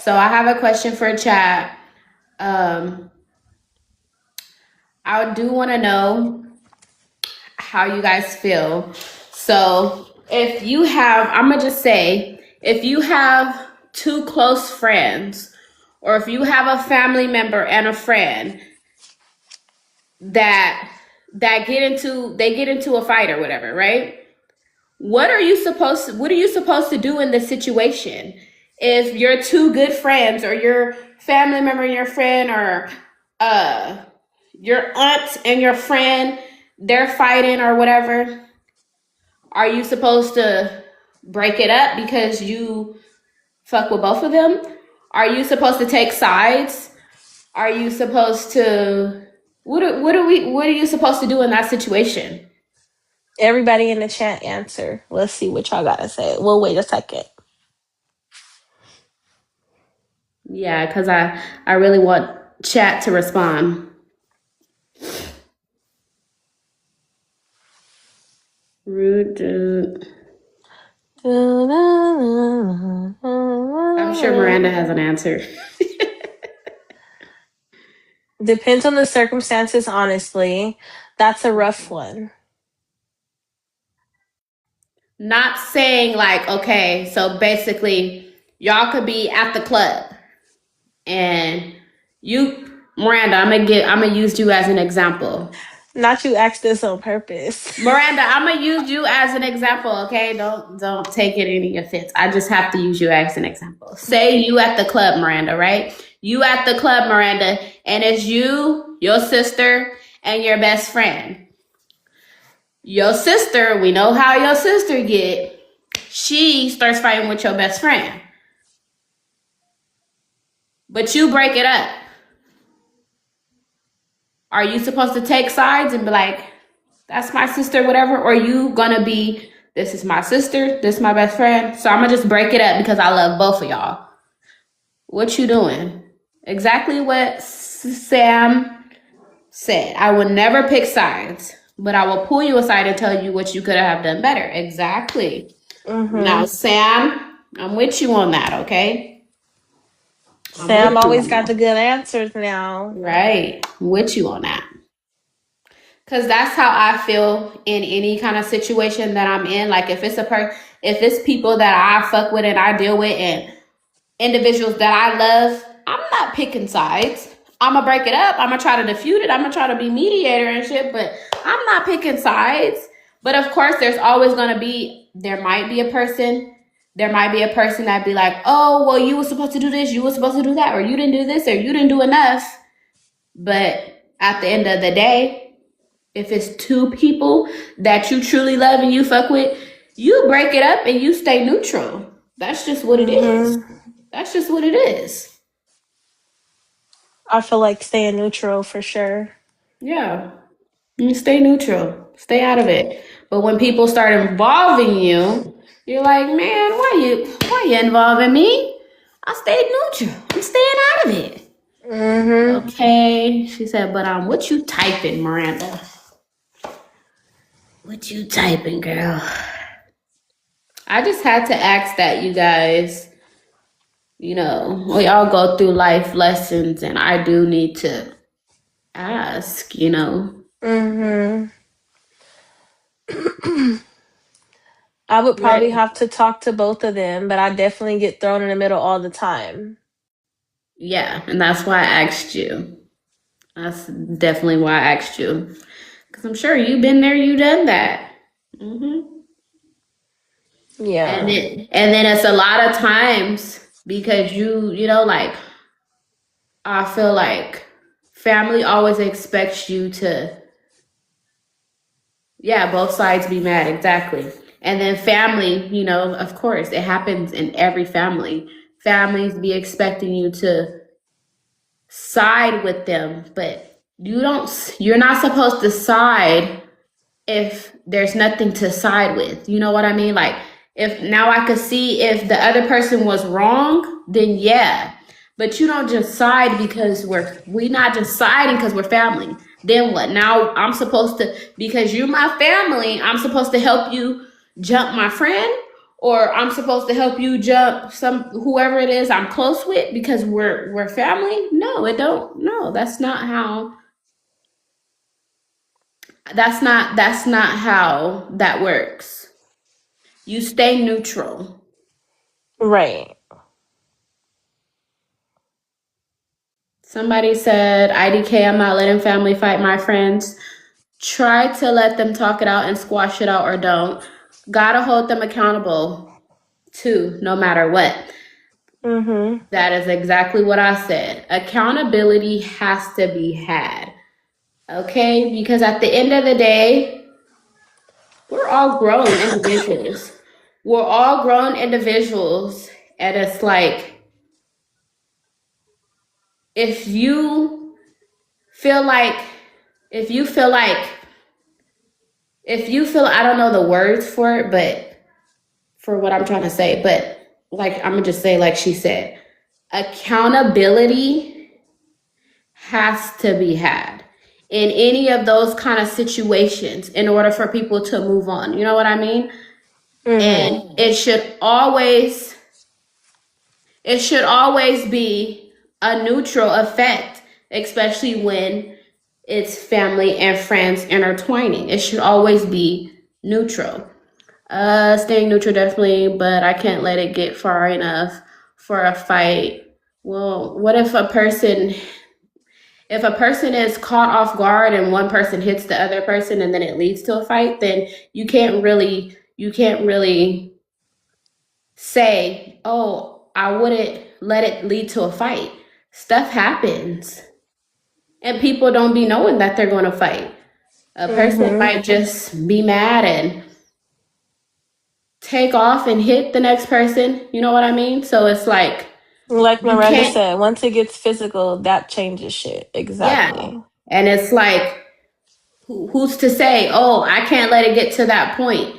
Speaker 2: So I have a question for chat. Um, I do want to know how you guys feel. So if you have, I'm gonna just say, if you have two close friends, or if you have a family member and a friend that get into a fight or whatever, right? What are you supposed to do in this situation? If your two good friends or your family member and your friend or uh your aunt and your friend, they're fighting or whatever, are you supposed to break it up because you fuck with both of them? Are you supposed to take sides? Are you supposed to what are you supposed to do in that situation?
Speaker 1: Everybody in the chat answer. Let's see what y'all gotta say. We'll wait a second.
Speaker 2: Yeah, because I really want chat to respond. Rude dude. I'm sure Miranda has an answer.
Speaker 1: Depends on the circumstances, honestly. That's a rough one.
Speaker 2: Not saying like, okay, so basically y'all could be at the club and you Miranda, I'm gonna use you as an example.
Speaker 1: Not you asked this on purpose.
Speaker 2: Miranda, I'm gonna use you as an example, okay? Don't take it any offense. I just have to use you as an example. Say you at the club, Miranda, right? You at the club, Miranda, and it's you, your sister, and your best friend. Your sister, we know how your sister get. She starts fighting with your best friend. But you break it up. Are you supposed to take sides and be like, that's my sister, whatever, or you gonna be, this is my sister, this is my best friend, so I'm gonna just break it up because I love both of y'all. What you doing? Exactly what Sam said. I will never pick sides, but I will pull you aside and tell you what you could have done better. Exactly. Now, Sam, I'm with you on that, okay? I'm with
Speaker 1: Sam
Speaker 2: you
Speaker 1: always
Speaker 2: on
Speaker 1: got
Speaker 2: that.
Speaker 1: the good answers now.
Speaker 2: Right. I'm with you on that. Cause that's how I feel in any kind of situation that I'm in. Like if if it's people that I fuck with and I deal with and individuals that I love, I'm not picking sides. I'm gonna break it up. I'm gonna try to defute it. I'm gonna try to be mediator and shit, but I'm not picking sides. But of course, there might be a person that be like, oh, well, you were supposed to do this, you were supposed to do that, or you didn't do this, or you didn't do enough. But at the end of the day, if it's two people that you truly love and you fuck with, you break it up and you stay neutral. That's just what it is. That's just what it is.
Speaker 1: I feel like staying neutral for sure.
Speaker 2: Yeah. You stay neutral. Stay out of it. But when people start involving you, you're like, man, why you involving me? I stayed neutral. I'm staying out of it. Okay. She said, but what you typing, Miranda? What you typing, girl? I just had to ask that, you guys. We all go through life lessons, and I do need to ask.
Speaker 1: I would probably
Speaker 2: Right.
Speaker 1: have to talk to both of them, but I definitely get thrown in the middle all the time.
Speaker 2: Yeah, and that's why I asked you. That's definitely why I asked you. Because I'm sure you've been there, you done that. hmm And
Speaker 1: Yeah.
Speaker 2: then it's a lot of times because like I feel like family always expects you to, yeah, both sides be mad, exactly. And then family, of course, it happens in every family. Families be expecting you to side with them, but you're not supposed to side if there's nothing to side with. You know what I mean? Like, if now I could see if the other person was wrong, then yeah. But you don't just side because we not just siding because we're family. Then what? Now I'm supposed to, because you're my family, I'm supposed to help you jump my friend, or I'm supposed to help you jump whoever it is I'm close with because we're family. No, it don't. No, that's not how that works. You stay neutral.
Speaker 1: Right.
Speaker 2: Somebody said, IDK, I'm not letting family fight my friends. Try to let them talk it out and squash it out, or don't. Gotta hold them accountable too, no matter what. That is exactly what I said. Accountability has to be had. Okay? Because at the end of the day, we're all grown individuals. We're all grown individuals. And it's like, if you feel like if you feel like I don't know the words for it, but for what I'm trying to say, but like I'm gonna just say, like she said, accountability has to be had in any of those kind of situations in order for people to move on. You know what I mean? And it should always be a neutral effect, especially when it's family and friends intertwining. It should always be neutral. Staying neutral definitely, but I can't let it get far enough for a fight. Well, what if a person is caught off guard and one person hits the other person and then it leads to a fight? Then you can't really say, oh, I wouldn't let it lead to a fight. Stuff happens. And people don't be knowing that they're going to fight. A person might just be mad and take off and hit the next person. You know what I mean? So it's like,
Speaker 1: Like
Speaker 2: you
Speaker 1: Miranda
Speaker 2: can't,
Speaker 1: said, once it gets physical, that changes shit.
Speaker 2: yeah.
Speaker 1: Exactly.
Speaker 2: And it's like, who's to say, oh, I can't let it get to that point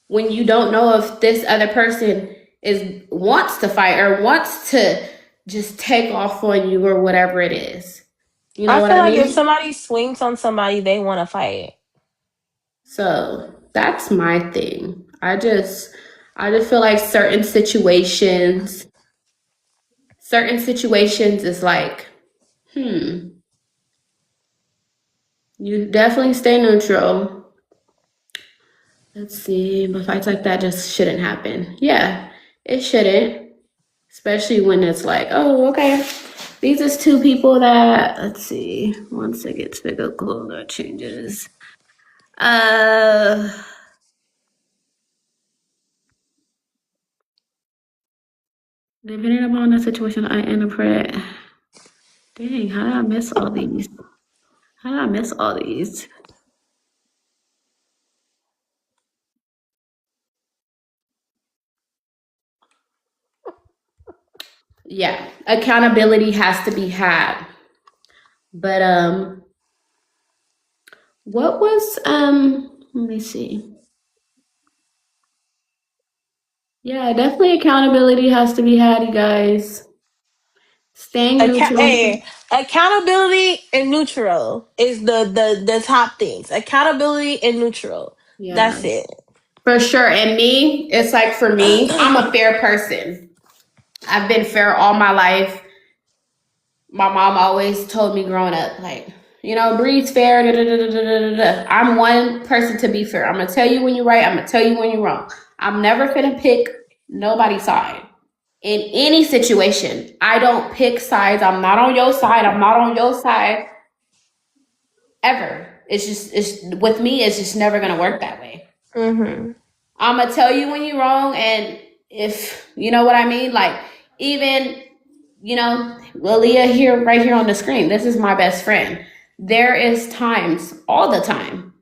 Speaker 2: when you don't know if this other person is wants to fight or wants to just take off on you or whatever it is. You know
Speaker 1: I
Speaker 2: what
Speaker 1: feel
Speaker 2: I
Speaker 1: like if
Speaker 2: mean?
Speaker 1: somebody swings on somebody, they want to fight.
Speaker 2: So that's my thing. I just feel like certain situations is like, you definitely stay neutral. Let's see, but fights like that just shouldn't happen. Yeah, it shouldn't. Especially when it's like, oh, okay, these is two people that, let's see, once it gets physical, that changes. Uh, Depending upon the situation I interpret. Dang, how did I miss all these? How did I miss all these? Yeah, accountability has to be had. But what was let me see. Yeah, definitely accountability has to be had, you guys. Staying neutral.
Speaker 1: Hey, accountability and neutral is the top things. Accountability and neutral.
Speaker 2: Yeah,
Speaker 1: That's it.
Speaker 2: for sure. And me, it's like for me, I'm a fair person. I've been fair all my life. My mom always told me growing up, like, breathe fair. Da, da, da, da, da, da, da. I'm one person to be fair. I'm gonna tell you when you're right. I'm gonna tell you when you're wrong. I'm never gonna pick nobody's side in any situation. I don't pick sides. I'm not on your side. I'm not on your side ever. It's with me. It's just never gonna work that way.
Speaker 1: Mm-hmm.
Speaker 2: I'm gonna tell you when you're wrong, and if you know what I mean, like even Lilia here, right here on the screen. This is my best friend. There is times, all the time,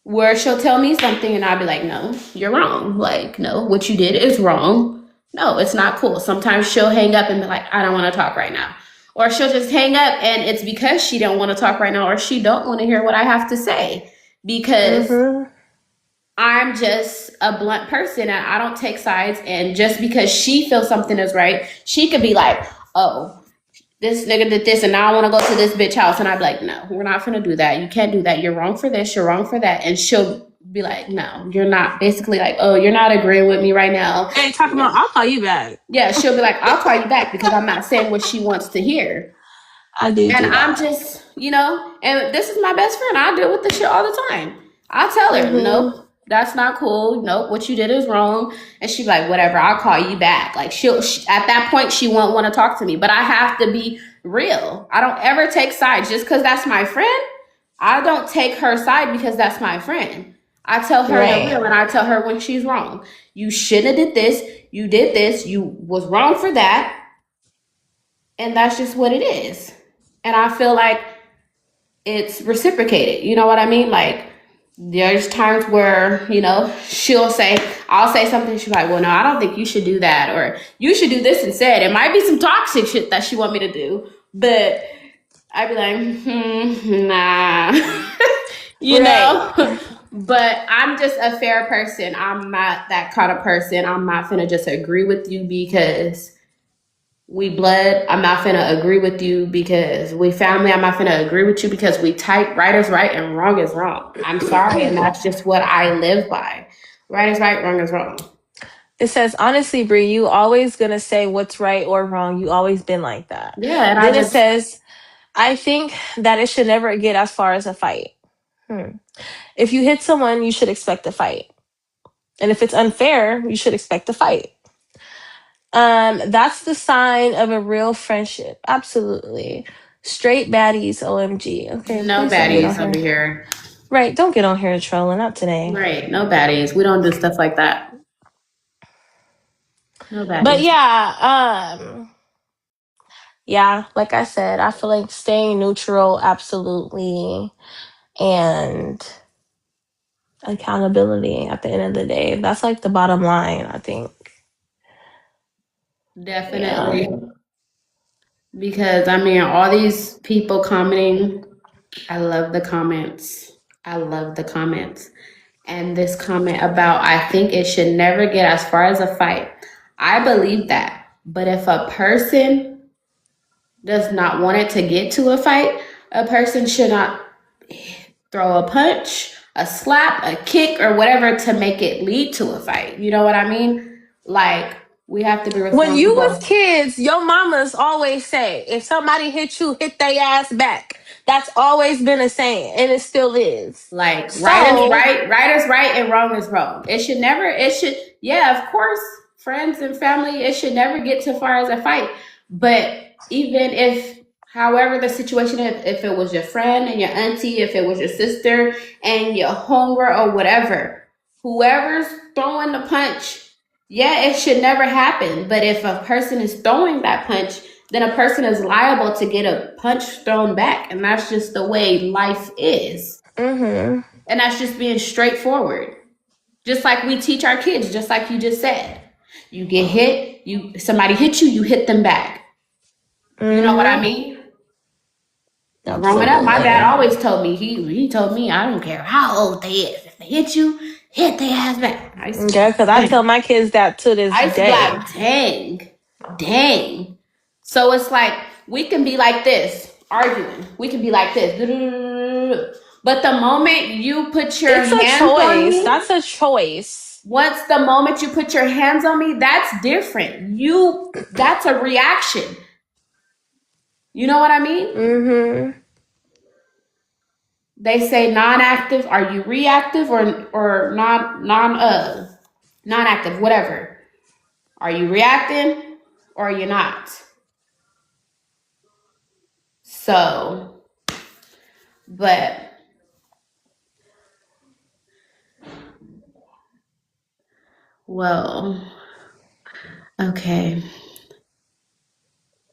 Speaker 2: where she'll tell me something, and I'll be like, "No, you're wrong. Like, no, what you did is wrong. No, it's not cool." Sometimes she'll hang up and be like, "I don't want to talk right now," or she'll just hang up, and it's because she don't want to talk right now, or she don't want to hear what I have to say because
Speaker 1: Mm-hmm.
Speaker 2: I'm just a blunt person and I don't take sides. And just because she feels something is right, she could be like, oh, this nigga did this and now I want to go to this bitch house. And I'd be like, no, we're not going to do that. You can't do that. You're wrong for this. You're wrong for that. And she'll be like, no, you're not. Basically like, oh, you're not agreeing with me right now.
Speaker 1: Hey, talking about, I'll call you back.
Speaker 2: Yeah, she'll be like, I'll call you back because I'm not saying what she wants to hear.
Speaker 1: I do
Speaker 2: And I'm
Speaker 1: that.
Speaker 2: just, and this is my best friend. I deal with this shit all the time. I tell her,
Speaker 1: Mm-hmm.
Speaker 2: nope, that's not cool. Nope, what you did is wrong. And she's like, whatever, I'll call you back. Like at that point, she won't want to talk to me. But I have to be real. I don't ever take sides just because that's my friend. I don't take her side because that's my friend. I tell her the
Speaker 1: Right.
Speaker 2: real, and I tell her when she's wrong. You shouldn't have did this. You did this. You was wrong for that. And that's just what it is. And I feel like it's reciprocated. You know what I mean? Like there's times where, I'll say something, she's like, well, no, I don't think you should do that, or you should do this instead. It might be some toxic shit that she want me to do, but I'd be like, nah.
Speaker 1: Right.
Speaker 2: But I'm just a fair person. I'm not that kind of person. I'm not gonna just agree with you because we blood. I'm not finna agree with you because we family. I'm not finna agree with you because we type. Right is right and wrong is wrong. I'm sorry, and that's just what I live by. Right is right, wrong is wrong.
Speaker 1: It says, honestly, Brie, you always gonna say what's right or wrong. You always been like that.
Speaker 2: Yeah, and I
Speaker 1: Then it
Speaker 2: just
Speaker 1: says, I think that it should never get as far as a fight. If you hit someone, you should expect a fight. And if it's unfair, you should expect a fight. That's the sign of a real friendship. Absolutely. Straight baddies, OMG. Okay,
Speaker 2: no
Speaker 1: please don't get on
Speaker 2: baddies over
Speaker 1: here.
Speaker 2: here.
Speaker 1: Right, don't get on here trolling. Not today.
Speaker 2: Right, no baddies. We don't do stuff like that. No
Speaker 1: But
Speaker 2: baddies.
Speaker 1: yeah, like I said, I feel like staying neutral, absolutely, and accountability at the end of the day. That's like the bottom line, I think. Yeah.
Speaker 2: Definitely. Because I mean, all these people commenting I love the comments. I love the comments. And this comment about, I think it should never get as far as a fight. I believe that. But if a person does not want it to get to a fight, a person should not throw a punch, a slap, a kick, or whatever to make it lead to a fight. You know what I mean? Like, we have to be
Speaker 1: When you was
Speaker 2: responsible.
Speaker 1: kids, your mamas always say, if somebody hit you, hit their ass back. That's always been a saying, and it still is.
Speaker 2: Like, right is
Speaker 1: So,
Speaker 2: right, right is right, and wrong is wrong. It should never, it should, yeah, of course, friends and family, it should never get too far as a fight. But even if, however the situation is, if it was your friend and your auntie, if it was your sister and your homegirl or whatever, whoever's throwing the punch, yeah, it should never happen. But if a person is throwing that punch, then a person is liable to get a punch thrown back. And that's just the way life is. And that's just being straightforward. Just like we teach our kids, just like you just said. You get hit, somebody hit you, you hit them back. You know what I mean? Growing up, my dad always told me, he told me, I don't care how old they is. If they hit you, hit their ass back.
Speaker 1: yeah, because I tell my kids that to this
Speaker 2: I used to be
Speaker 1: day.
Speaker 2: like, dang. So it's like, we can be like this, arguing. We can be like this. But the moment you put your
Speaker 1: It's a
Speaker 2: hands on
Speaker 1: choice.
Speaker 2: me,
Speaker 1: That's a choice.
Speaker 2: once the moment you put your hands on me, that's different. That's a reaction. You know what I mean? They say non-active. Are you reactive or non-active? Whatever. Are you reacting or are you not? So, but well, okay.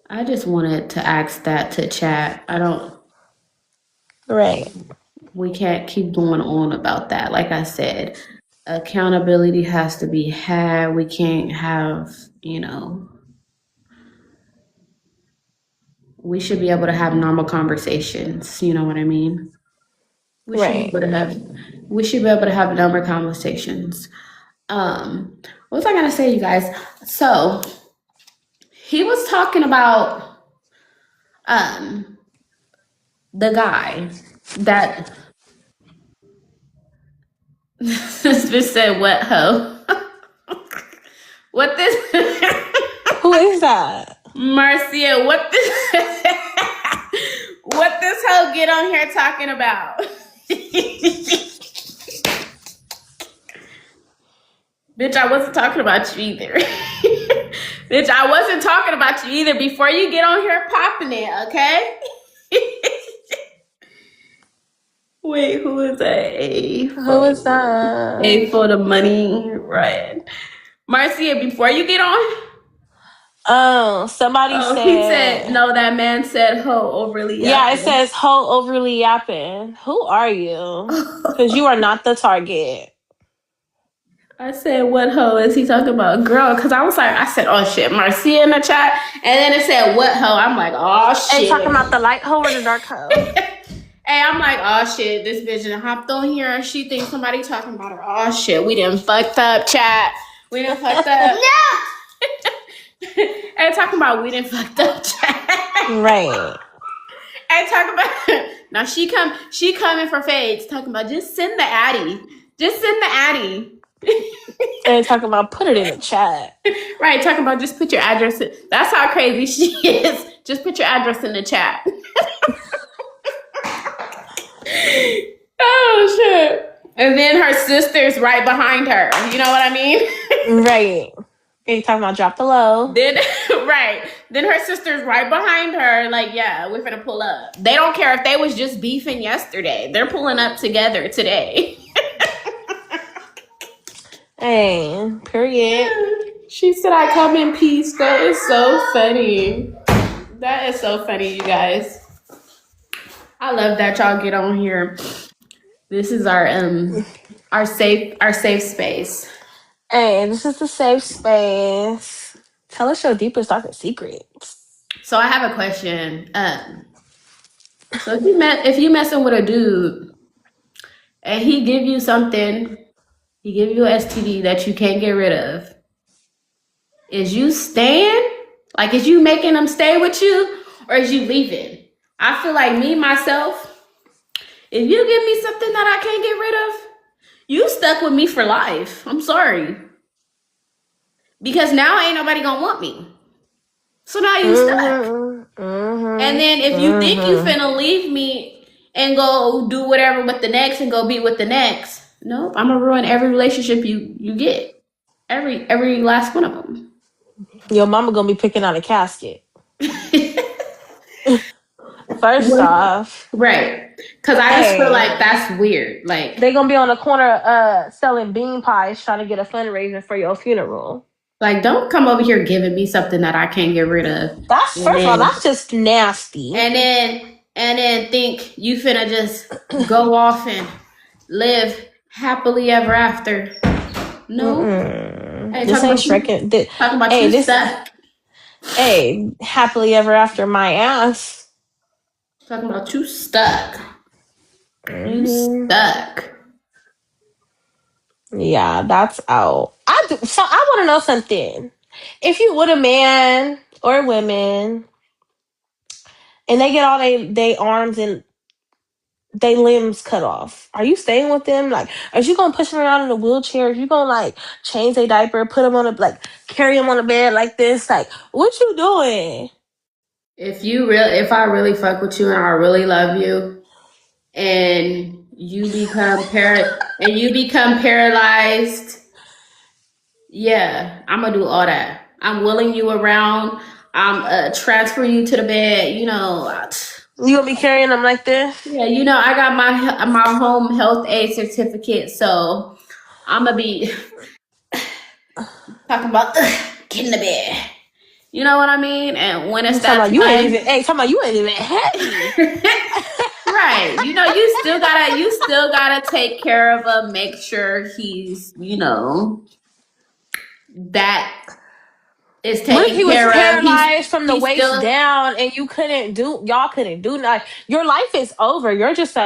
Speaker 2: I just wanted to ask that to chat.
Speaker 1: Right.
Speaker 2: We can't keep going on about that. Like I said, accountability has to be had. We can't have, we should be able to have normal conversations. You know what I mean?
Speaker 1: Right.
Speaker 2: We should be able to have normal conversations. What was I gonna say, you guys? So he was talking about the guy that this bitch said what hoe. What this
Speaker 1: Who is that?
Speaker 2: Marcia, what this what this hoe get on here talking about? Bitch, I wasn't talking about you either. Bitch, I wasn't talking about you either before you get on here popping it, okay? Wait, who is that?
Speaker 1: Who is that?
Speaker 2: A for the money, right? Marcia, before you get on.
Speaker 1: Oh, somebody said.
Speaker 2: He said, no, that man said ho overly yapping.
Speaker 1: Yeah, it says ho overly yapping. Who are you? Because you are not the target.
Speaker 2: I said, what hoe is he talking about? Girl, because I was like, I said, oh shit, Marcia in the chat. And then it said, what hoe? I'm like, oh shit.
Speaker 1: Hey, talking about the light hoe or the dark hoe?
Speaker 2: Hey, I'm like, oh shit, this bitch done hopped on here and she thinks somebody talking about her. Oh shit, we done fucked up, chat. We done fucked up. No! And talking about we done fucked up, chat.
Speaker 1: Right.
Speaker 2: And talking about, now she coming for fades, talking about just send the Addy. Just send the Addy.
Speaker 1: And talking about put it in the chat.
Speaker 2: Right, talking about just put your address in. That's how crazy she is. Just put your address in the chat. Oh shit. And then her sister's right behind her. You know what I mean?
Speaker 1: Right. And you talking about drop the low.
Speaker 2: Then right. Then her sister's right behind her. Like, yeah, we're gonna pull up. They don't care if they was just beefing yesterday. They're pulling up together today.
Speaker 1: Hey, period.
Speaker 2: She said, I come in peace. That is so funny. That is so funny, you guys. I love that y'all get on here. This is our safe space.
Speaker 1: Hey, this is the safe space. Tell us your deepest, darkest secrets.
Speaker 2: So I have a question. So if you messing with a dude and he give you something, he give you an STD that you can't get rid of, is you staying? Like, is you making them stay with you, or is you leaving? I feel like me myself. If you give me something that I can't get rid of, you stuck with me for life. I'm sorry, because now ain't nobody gonna want me. So now you stuck. And then if you think you finna leave me and go do whatever with the next and go be with the next, nope, I'm gonna ruin every relationship you get. Every last one of them.
Speaker 1: Your mama gonna be picking out a casket. First off,
Speaker 2: Right. Because I just feel
Speaker 1: hey,
Speaker 2: like that's weird.
Speaker 1: they gonna be on the corner selling bean pies trying to get a fundraiser for your funeral.
Speaker 2: Like, don't come over here giving me something that I can't get rid of.
Speaker 1: That's
Speaker 2: And
Speaker 1: first of all,
Speaker 2: then
Speaker 1: that's just nasty.
Speaker 2: and then think you finna just go off and live happily ever after. No. Hey,
Speaker 1: This ain't Shrek.
Speaker 2: talking about
Speaker 1: Hey,
Speaker 2: you
Speaker 1: this.
Speaker 2: stuck.
Speaker 1: Hey, happily ever after my ass.
Speaker 2: Talking about you stuck. You
Speaker 1: Mm-hmm.
Speaker 2: stuck.
Speaker 1: Yeah, that's out. I do. So I want to know something. If you with a man or women and they get all they arms and they limbs cut off, are you staying with them? Like, are you gonna push them around in a wheelchair? Are you gonna like change their diaper, put them on a like carry them on a bed like this? Like, what you doing?
Speaker 2: If I really fuck with you and I really love you, and you become paralyzed, yeah, I'm gonna do all that. I'm willing you around. I'm transfer you to the bed.
Speaker 1: You gonna be carrying them like this?
Speaker 2: Yeah, I got my home health aid certificate, so I'm gonna be talking about get in the bed. You know what I mean? And when it's
Speaker 1: I'm talking
Speaker 2: that
Speaker 1: about you ain't even.
Speaker 2: time,
Speaker 1: Hey, talking about you ain't even heavy.
Speaker 2: right? You still gotta take care of him. Make sure he's that is
Speaker 1: What if he
Speaker 2: taken
Speaker 1: was
Speaker 2: care of.
Speaker 1: paralyzed from the
Speaker 2: He's
Speaker 1: waist
Speaker 2: still.
Speaker 1: down and y'all couldn't do nothing? Your life is over. You're just a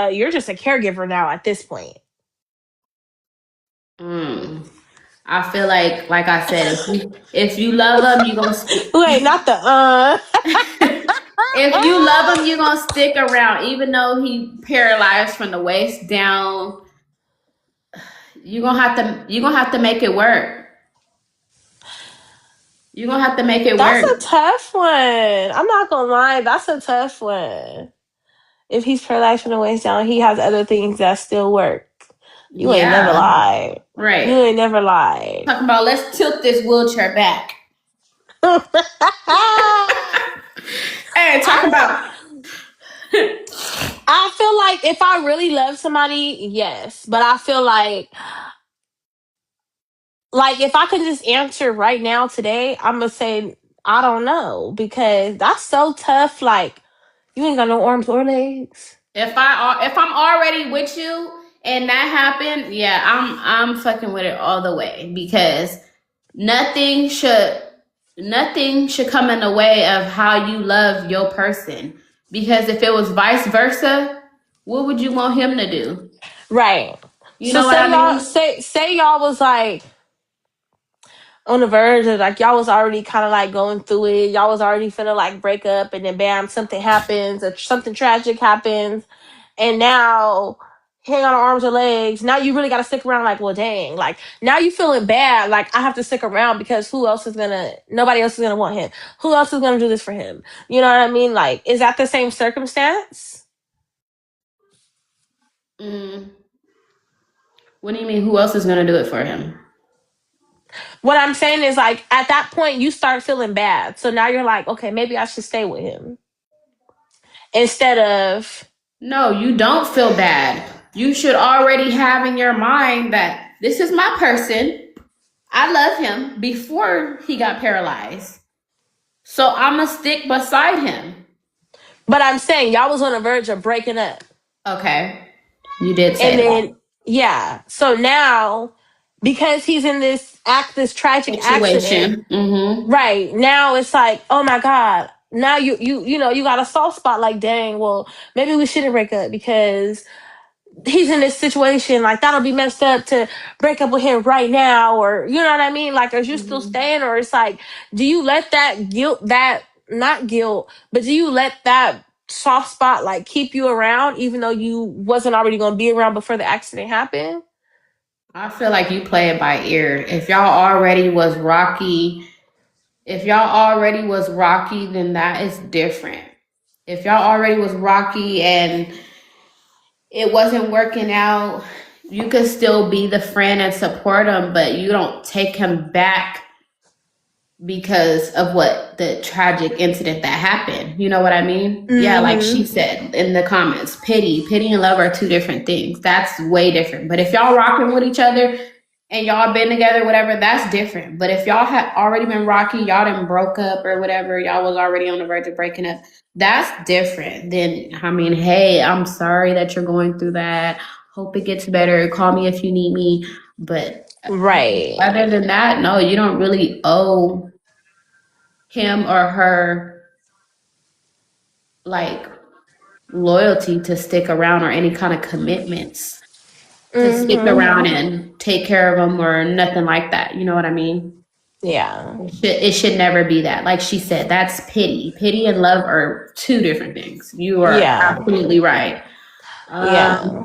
Speaker 1: caregiver now at this point.
Speaker 2: Mm, I feel like I said, if you love him, you gonna stick.
Speaker 1: Wait, not the
Speaker 2: If you love him, you're gonna stick around, even though he paralyzed from the waist down. You're gonna have to make it work. You're gonna have to make it
Speaker 1: That's
Speaker 2: work.
Speaker 1: a tough one. I'm not gonna lie, that's a tough one. If he's paralyzed from the waist down, he has other things that still work. You ain't never
Speaker 2: Yeah,
Speaker 1: lied. You
Speaker 2: right.
Speaker 1: ain't never lied.
Speaker 2: Talking about let's tilt this wheelchair back. Hey, talk
Speaker 1: I
Speaker 2: about.
Speaker 1: I feel like if I really love somebody, yes. But I feel like if I could just answer right now today, I'm gonna say I don't know because that's so tough. Like you ain't got no arms or legs.
Speaker 2: If I'm already with you and that happened, yeah, I'm fucking with it all the way, because nothing should nothing should come in the way of how you love your person. Because if it was vice versa, what would you want him to do?
Speaker 1: Right.
Speaker 2: You
Speaker 1: So
Speaker 2: know what I mean?
Speaker 1: say y'all was like on the verge of like y'all was already kind of like going through it. Y'all was already finna like break up, and then bam, something happens, or something tragic happens, and now he ain't got no arms or legs. Now you really got to stick around. Like, well, dang, like now you feeling bad. Like I have to stick around because nobody else is gonna want him. Who else is gonna do this for him? You know what I mean? Like, is that the same circumstance?
Speaker 2: Mm, what do you mean? Who else is gonna do it for him?
Speaker 1: What I'm saying is like at that point you start feeling bad. So now you're like, okay, maybe I should stay with him instead of
Speaker 2: No, you don't feel bad. You should already have in your mind that this is my person. I love him before he got paralyzed. So I'm going to stick beside him.
Speaker 1: but I'm saying y'all was on the verge of breaking up.
Speaker 2: Okay. You did say
Speaker 1: And
Speaker 2: that.
Speaker 1: then yeah. So now because he's in this tragic accident,
Speaker 2: Situation. Mm-hmm.
Speaker 1: right, now it's like, oh my God, now you got a soft spot. Like, dang, well, maybe we shouldn't break up because he's in this situation. Like, that'll be messed up to break up with him right now, or you know what I mean? Like, are you still staying, or it's like, do you let that guilt, that not guilt, but do you let that soft spot like keep you around even though you wasn't already going to be around before the accident happened?
Speaker 2: I feel like you play it by ear. If y'all already was rocky, then that is different. If y'all already was rocky and it wasn't working out, you could still be the friend and support him, but you don't take him back because of what the tragic incident that happened. You know what I mean? Yeah, like she
Speaker 1: Mm-hmm.
Speaker 2: said in the comments, pity and love are two different things. That's way different. But if y'all rocking with each other and y'all been together, whatever, that's different. But if y'all had already been rocky, y'all done broke up or whatever, y'all was already on the verge of breaking up, that's different. Then, I mean, hey, I'm sorry that you're going through that. Hope it gets better. Call me if you need me. But
Speaker 1: Right.
Speaker 2: other than that, no, you don't really owe him or her like loyalty to stick around or any kind of commitments to stick
Speaker 1: Mm-hmm.
Speaker 2: around and take care of them or nothing like that. You know what I mean?
Speaker 1: Yeah.
Speaker 2: It should never be that. Like she said, that's pity. Pity and love are two different things. You are
Speaker 1: Yeah.
Speaker 2: absolutely right.
Speaker 1: Yeah.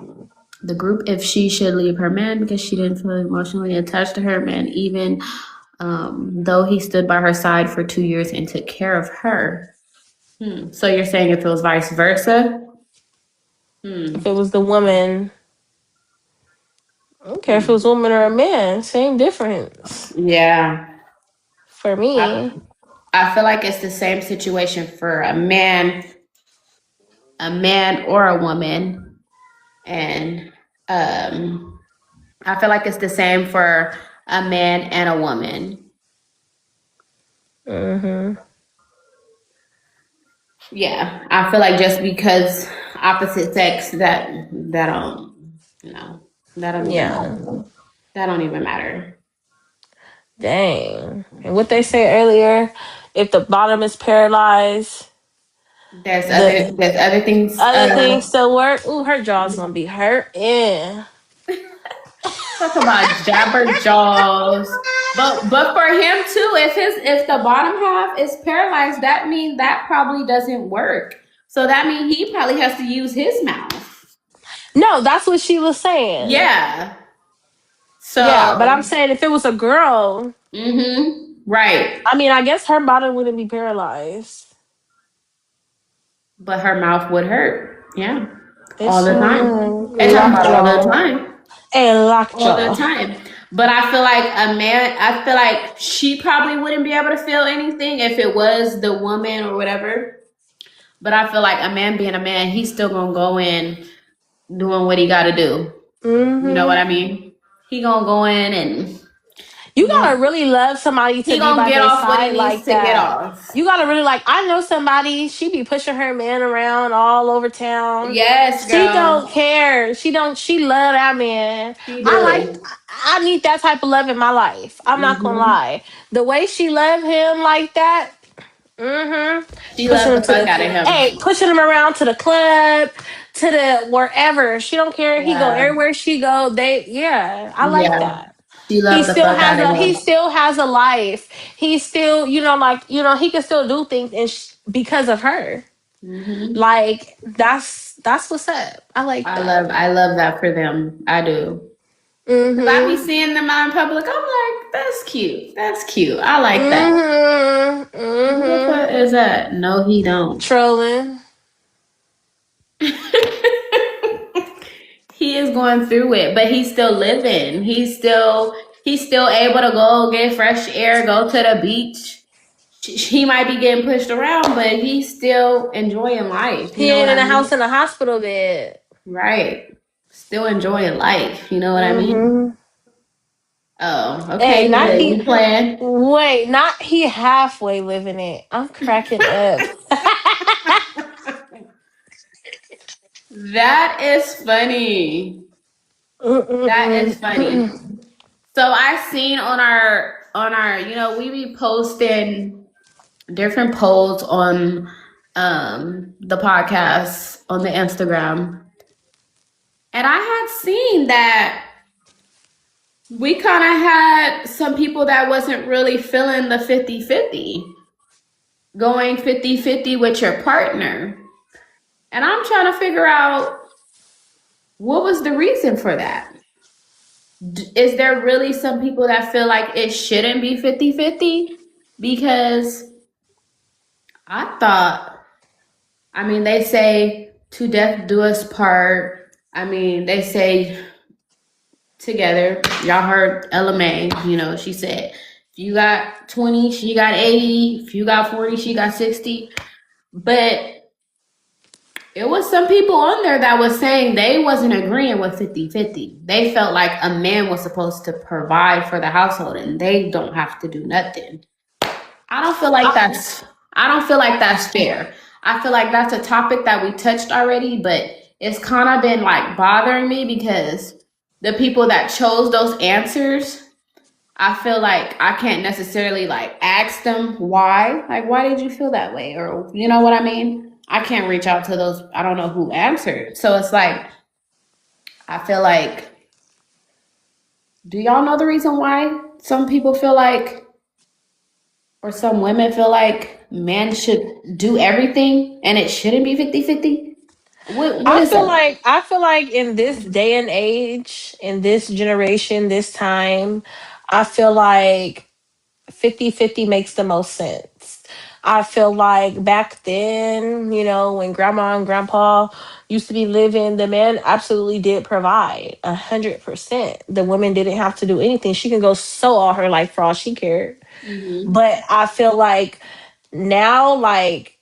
Speaker 2: The group, if she should leave her man because she didn't feel emotionally attached to her man, even though he stood by her side for 2 years and took care of her. So you're saying if it was vice versa?
Speaker 1: If it was the woman, I don't care if it was a woman or a man, same difference
Speaker 2: Yeah.
Speaker 1: for
Speaker 2: I,
Speaker 1: me.
Speaker 2: I feel like it's the same situation for a man or a woman. And I feel like it's the same for a man and a woman.
Speaker 1: Mm-hmm.
Speaker 2: Yeah. I feel like just because opposite sex that don't you know, that don't even
Speaker 1: Yeah.
Speaker 2: matter. That don't even matter.
Speaker 1: Dang. And what they say earlier, if the bottom is paralyzed, the
Speaker 2: There's other things
Speaker 1: other things still work. Ooh, her jaw's gonna be hurting.
Speaker 2: talk about jabber jaws. But for him too, if the bottom half is paralyzed, that means that probably doesn't work. So that means he probably has to use his mouth.
Speaker 1: No, that's what she was saying.
Speaker 2: Yeah.
Speaker 1: Yeah, but I'm
Speaker 2: So
Speaker 1: saying if it was a girl,
Speaker 2: right.
Speaker 1: I mean, I guess her bottom wouldn't be paralyzed.
Speaker 2: But her mouth would hurt. Yeah.
Speaker 1: It
Speaker 2: All the
Speaker 1: sure
Speaker 2: time.
Speaker 1: would.
Speaker 2: And talking about all the
Speaker 1: Lockjaw.
Speaker 2: time.
Speaker 1: And
Speaker 2: All the
Speaker 1: lockjaw.
Speaker 2: time. But I feel like she probably wouldn't be able to feel anything if it was the woman or whatever. But I feel like a man being a man, he's still gonna go in doing what he gotta do. You know what
Speaker 1: Mm-hmm.
Speaker 2: I mean? He gonna go in and
Speaker 1: You
Speaker 2: he
Speaker 1: gotta
Speaker 2: gonna
Speaker 1: really love somebody to
Speaker 2: he
Speaker 1: be
Speaker 2: gonna
Speaker 1: by
Speaker 2: get
Speaker 1: their
Speaker 2: off what he
Speaker 1: side
Speaker 2: needs
Speaker 1: like
Speaker 2: to get
Speaker 1: that.
Speaker 2: off.
Speaker 1: You gotta really like. I know somebody. She be pushing her man around all over town.
Speaker 2: Yes,
Speaker 1: She don't
Speaker 2: girl.
Speaker 1: care. She don't. She love that man.
Speaker 2: She
Speaker 1: I like.
Speaker 2: do.
Speaker 1: I need that type of love in my life. I'm not gonna lie. The way she love him like that. Mm-hmm.
Speaker 2: She
Speaker 1: Pushing
Speaker 2: loves the
Speaker 1: him to
Speaker 2: fuck
Speaker 1: the.
Speaker 2: out of
Speaker 1: Hey,
Speaker 2: him.
Speaker 1: pushing him around to the club, to the wherever. She don't care. He go
Speaker 2: Yeah.
Speaker 1: everywhere she go. They. Yeah. I like
Speaker 2: Yeah.
Speaker 1: that.
Speaker 2: She
Speaker 1: he
Speaker 2: loves the
Speaker 1: still
Speaker 2: fuck out
Speaker 1: has
Speaker 2: of
Speaker 1: a he
Speaker 2: him.
Speaker 1: still has a life. He still, he can still do things because of her. Like, that's what's up. I like that.
Speaker 2: I love that for them. I do. Cause I be
Speaker 1: Mhm.
Speaker 2: seeing them out in public. I'm like, that's cute. That's cute. I like that.
Speaker 1: Mhm.
Speaker 2: Who the
Speaker 1: Mhm.
Speaker 2: fuck is that? No, he don't.
Speaker 1: Trolling.
Speaker 2: He is going through it, but he's still living. He's still able to go get fresh air, go to the beach. He might be getting pushed around, but he's still enjoying life. You
Speaker 1: He
Speaker 2: know what
Speaker 1: ain't in
Speaker 2: I
Speaker 1: a house
Speaker 2: mean?
Speaker 1: in a hospital bed.
Speaker 2: Right. Still enjoying life. You know what I mean?
Speaker 1: Mhm.
Speaker 2: Oh,
Speaker 1: Hey,
Speaker 2: okay,
Speaker 1: not
Speaker 2: good.
Speaker 1: he.
Speaker 2: You playing?
Speaker 1: Wait, not he halfway living it. I'm cracking up.
Speaker 2: That is funny. That is funny.
Speaker 1: Mm-mm-mm.
Speaker 2: So I seen on our we be posting different polls on the podcast on the Instagram, and I had seen that we kind of had some people that wasn't really feeling the 50-50, going 50-50 with your partner. And I'm trying to figure out what was the reason for that. Is there really some people that feel like it shouldn't be 50-50? Because I thought, I mean, they say to death do us part. I mean, they say together. Y'all heard Ella May, she said, if you got 20, she got 80. If you got 40, she got 60. But it was some people on there that was saying they wasn't agreeing with 50-50. They felt like a man was supposed to provide for the household and they don't have to do nothing. I don't feel like that's fair. I feel like that's a topic that we touched already, but it's kind of been like bothering me because the people that chose those answers, I feel like I can't necessarily like ask them why. Like, why did you feel that way? Or you know what I mean? I can't reach out to those. I don't know who answered. So it's like, I feel like, do y'all know the reason why some people feel like, or some women feel like men should do everything and it shouldn't be 50-50? What is that?
Speaker 1: I feel like in this day and age, in this generation, this time, I feel like 50-50 makes the most sense. I feel like back then, when grandma and grandpa used to be living, the man absolutely did provide 100%. The woman didn't have to do anything. She can go sew all her life for all she cared.
Speaker 2: Mm-hmm.
Speaker 1: But I feel like now, like,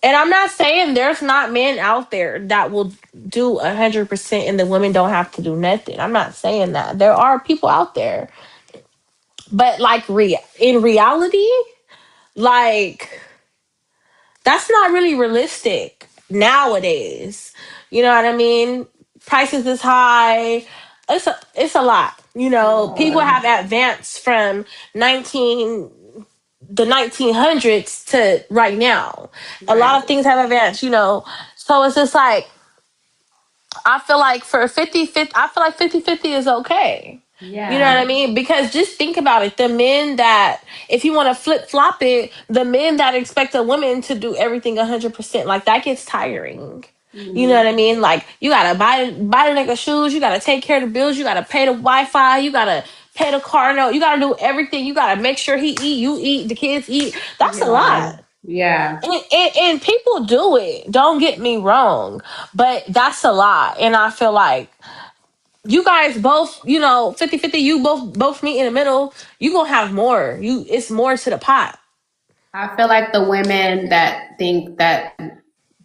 Speaker 1: and I'm not saying there's not men out there that will do 100% and the women don't have to do nothing. I'm not saying that. There are people out there. But like in reality, like that's not really realistic nowadays. You know what I mean? Prices is high. It's a lot. People have advanced from 1900s to right now. A
Speaker 2: Right.
Speaker 1: lot of things have advanced, So it's just like I feel like for 50-50, I feel like 50-50 is okay. You know what
Speaker 2: Yeah.
Speaker 1: I mean? Because just think about it. The men that, if you want to flip flop it, the men that expect a woman to do everything 100%, like that gets tiring. You know
Speaker 2: Mm-hmm.
Speaker 1: what I mean? Like you gotta buy the nigga shoes, you gotta take care of the bills, you gotta pay the Wi-Fi, you gotta pay the car note, you gotta do everything. You gotta make sure he eat, you eat, the kids eat. That's a
Speaker 2: Yeah.
Speaker 1: lot.
Speaker 2: Yeah.
Speaker 1: And people do it. Don't get me wrong, but that's a lot. And I feel like you guys both, 50-50, you both meet in the middle, you gonna have more. It's more to the pot.
Speaker 2: I feel like the women that think that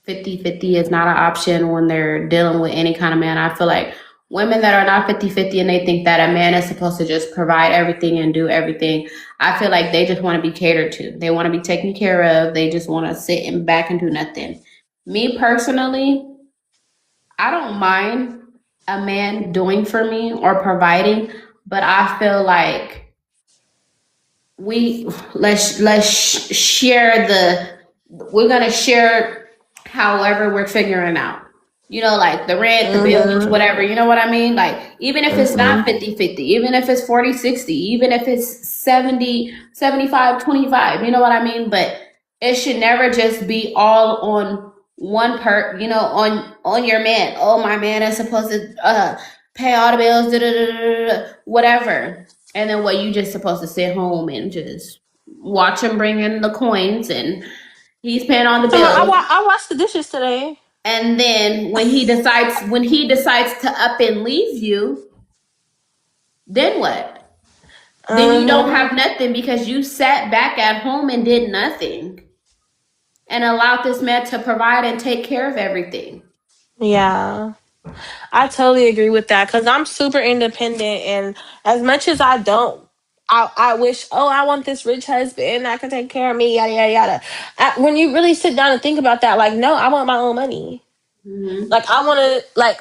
Speaker 2: 50-50 is not an option when they're dealing with any kind of man, I feel like women that are not 50-50 and they think that a man is supposed to just provide everything and do everything, I feel like they just want to be catered to. They want to be taken care of. They just want to sit in back and do nothing. Me personally, I don't mind a man doing for me or providing, but I feel like we let's share we're gonna share however we're figuring out, like the rent, the bills,
Speaker 1: Mm-hmm.
Speaker 2: whatever, you know what I mean? Like, even if it's not
Speaker 1: Mm-hmm.
Speaker 2: 50-50, even if it's 40-60, even if it's 70-75-25, you know what I mean? But it should never just be all on one on your man. Oh, my man is supposed to pay all the bills, da, da, da, da, da, whatever. And then what, you just supposed to sit home and just watch him bring in the coins and he's paying all the
Speaker 1: So
Speaker 2: bills.
Speaker 1: I washed the dishes today.
Speaker 2: And then when he decides to up and leave you, then what? Then you don't
Speaker 1: Mm-hmm.
Speaker 2: have nothing because you sat back at home and did nothing and allowed this man to provide and take care of everything.
Speaker 1: Yeah, I totally agree with that because I'm super independent, and as much as I wish, oh, I want this rich husband that can take care of me, yada yada yada. When you really sit down and think about that, like, no, I want my own money.
Speaker 2: Mm-hmm.
Speaker 1: Like, I want to, like,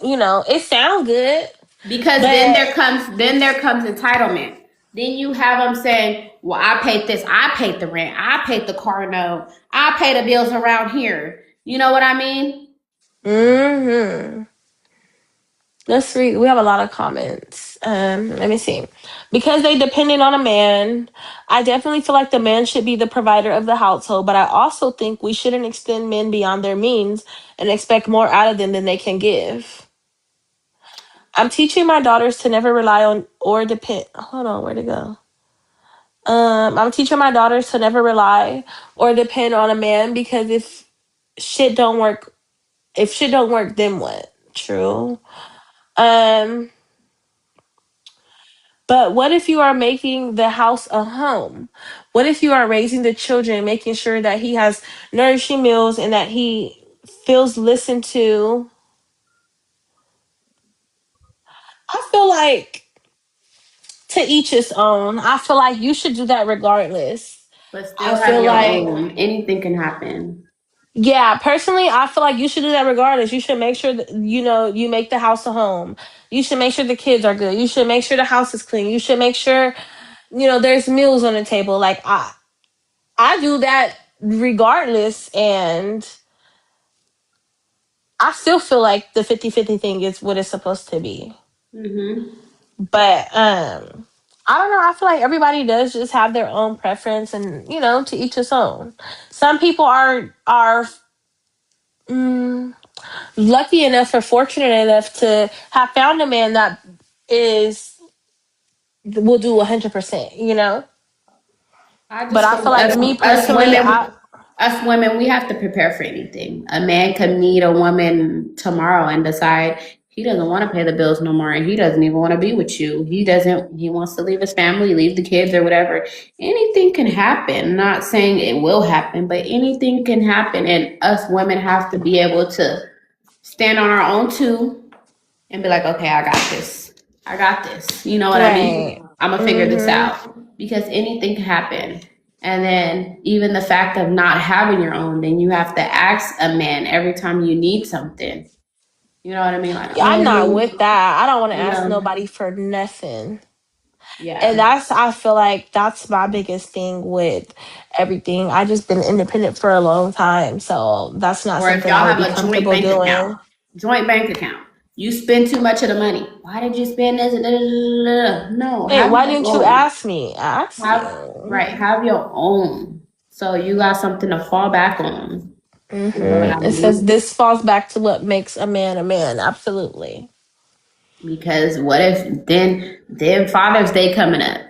Speaker 1: it sounds good,
Speaker 2: Because then
Speaker 1: but
Speaker 2: there comes entitlement. Then you have them saying, well, I paid this, I paid the rent, I paid the car note, I pay the bills around here. You know what I mean?
Speaker 1: Mm-hmm. Let's read. We have a lot of comments. Let me see. Because they depended on a man, I definitely feel like the man should be the provider of the household, but I also think we shouldn't extend men beyond their means and expect more out of them than they can give. I'm teaching my daughters to never rely on or depend. Hold on, where'd it go? I'm teaching my daughters to never rely or depend on a man because shit don't work, if shit don't work, then what? True. Um, But what if you are making the house a home? What if you are raising the children, making sure that he has nourishing meals and that he feels listened to? I feel like to each his own. I feel like you should do that regardless.
Speaker 2: But
Speaker 1: I
Speaker 2: still have
Speaker 1: feel
Speaker 2: your
Speaker 1: like,
Speaker 2: own. Anything can happen.
Speaker 1: yeah, personally, I feel like you should do that regardless. You should make sure that, you make the house a home. You should make sure the kids are good. You should make sure the house is clean. You should make sure, there's meals on the table. Like, I do that regardless, and I still feel like the 50-50 thing is what it's supposed to be.
Speaker 2: Mm-hmm.
Speaker 1: But I don't know, I feel like everybody does just have their own preference, and to each his own. Some people are mm, lucky enough or fortunate enough to have found a man that is will do 100%.
Speaker 2: I
Speaker 1: But
Speaker 2: just
Speaker 1: I
Speaker 2: feel
Speaker 1: feel like
Speaker 2: us,
Speaker 1: me
Speaker 2: us
Speaker 1: personally,
Speaker 2: women, us women, we have to prepare for anything. A man could meet a woman tomorrow and decide he doesn't want to pay the bills no more, and he doesn't even want to be with you. He doesn't. He wants to leave his family, leave the kids, or whatever. Anything can happen. Not saying it will happen, but anything can happen, and us women have to be able to stand on our own too and be like, okay, I got this. I got this. You know what I
Speaker 1: right.
Speaker 2: mean? I'm gonna figure this
Speaker 1: Mm-hmm.
Speaker 2: out because anything can happen. And then even the fact of not having your own, then you have to ask a man every time you need something. You know what I mean? Like,
Speaker 1: Yeah, I'm not
Speaker 2: oh,
Speaker 1: with that. I don't want to
Speaker 2: you
Speaker 1: ask
Speaker 2: know,
Speaker 1: nobody for nothing. And
Speaker 2: yeah.
Speaker 1: I feel like that's my biggest thing with everything. I just been independent for a long time. So that's not
Speaker 2: Or if
Speaker 1: something
Speaker 2: y'all
Speaker 1: I would
Speaker 2: have
Speaker 1: be
Speaker 2: a joint
Speaker 1: comfortable
Speaker 2: bank account,
Speaker 1: doing.
Speaker 2: joint bank account, you spend too much of the money. Why did you spend this? No,
Speaker 1: Wait,
Speaker 2: have
Speaker 1: why
Speaker 2: your
Speaker 1: didn't you
Speaker 2: own.
Speaker 1: ask me? I asked
Speaker 2: Have
Speaker 1: you.
Speaker 2: right, have your own. So you got something to fall back on. You know what I
Speaker 1: It says
Speaker 2: mean?
Speaker 1: this falls back to what makes a man a man. Absolutely.
Speaker 2: Because what if then Father's Day coming up?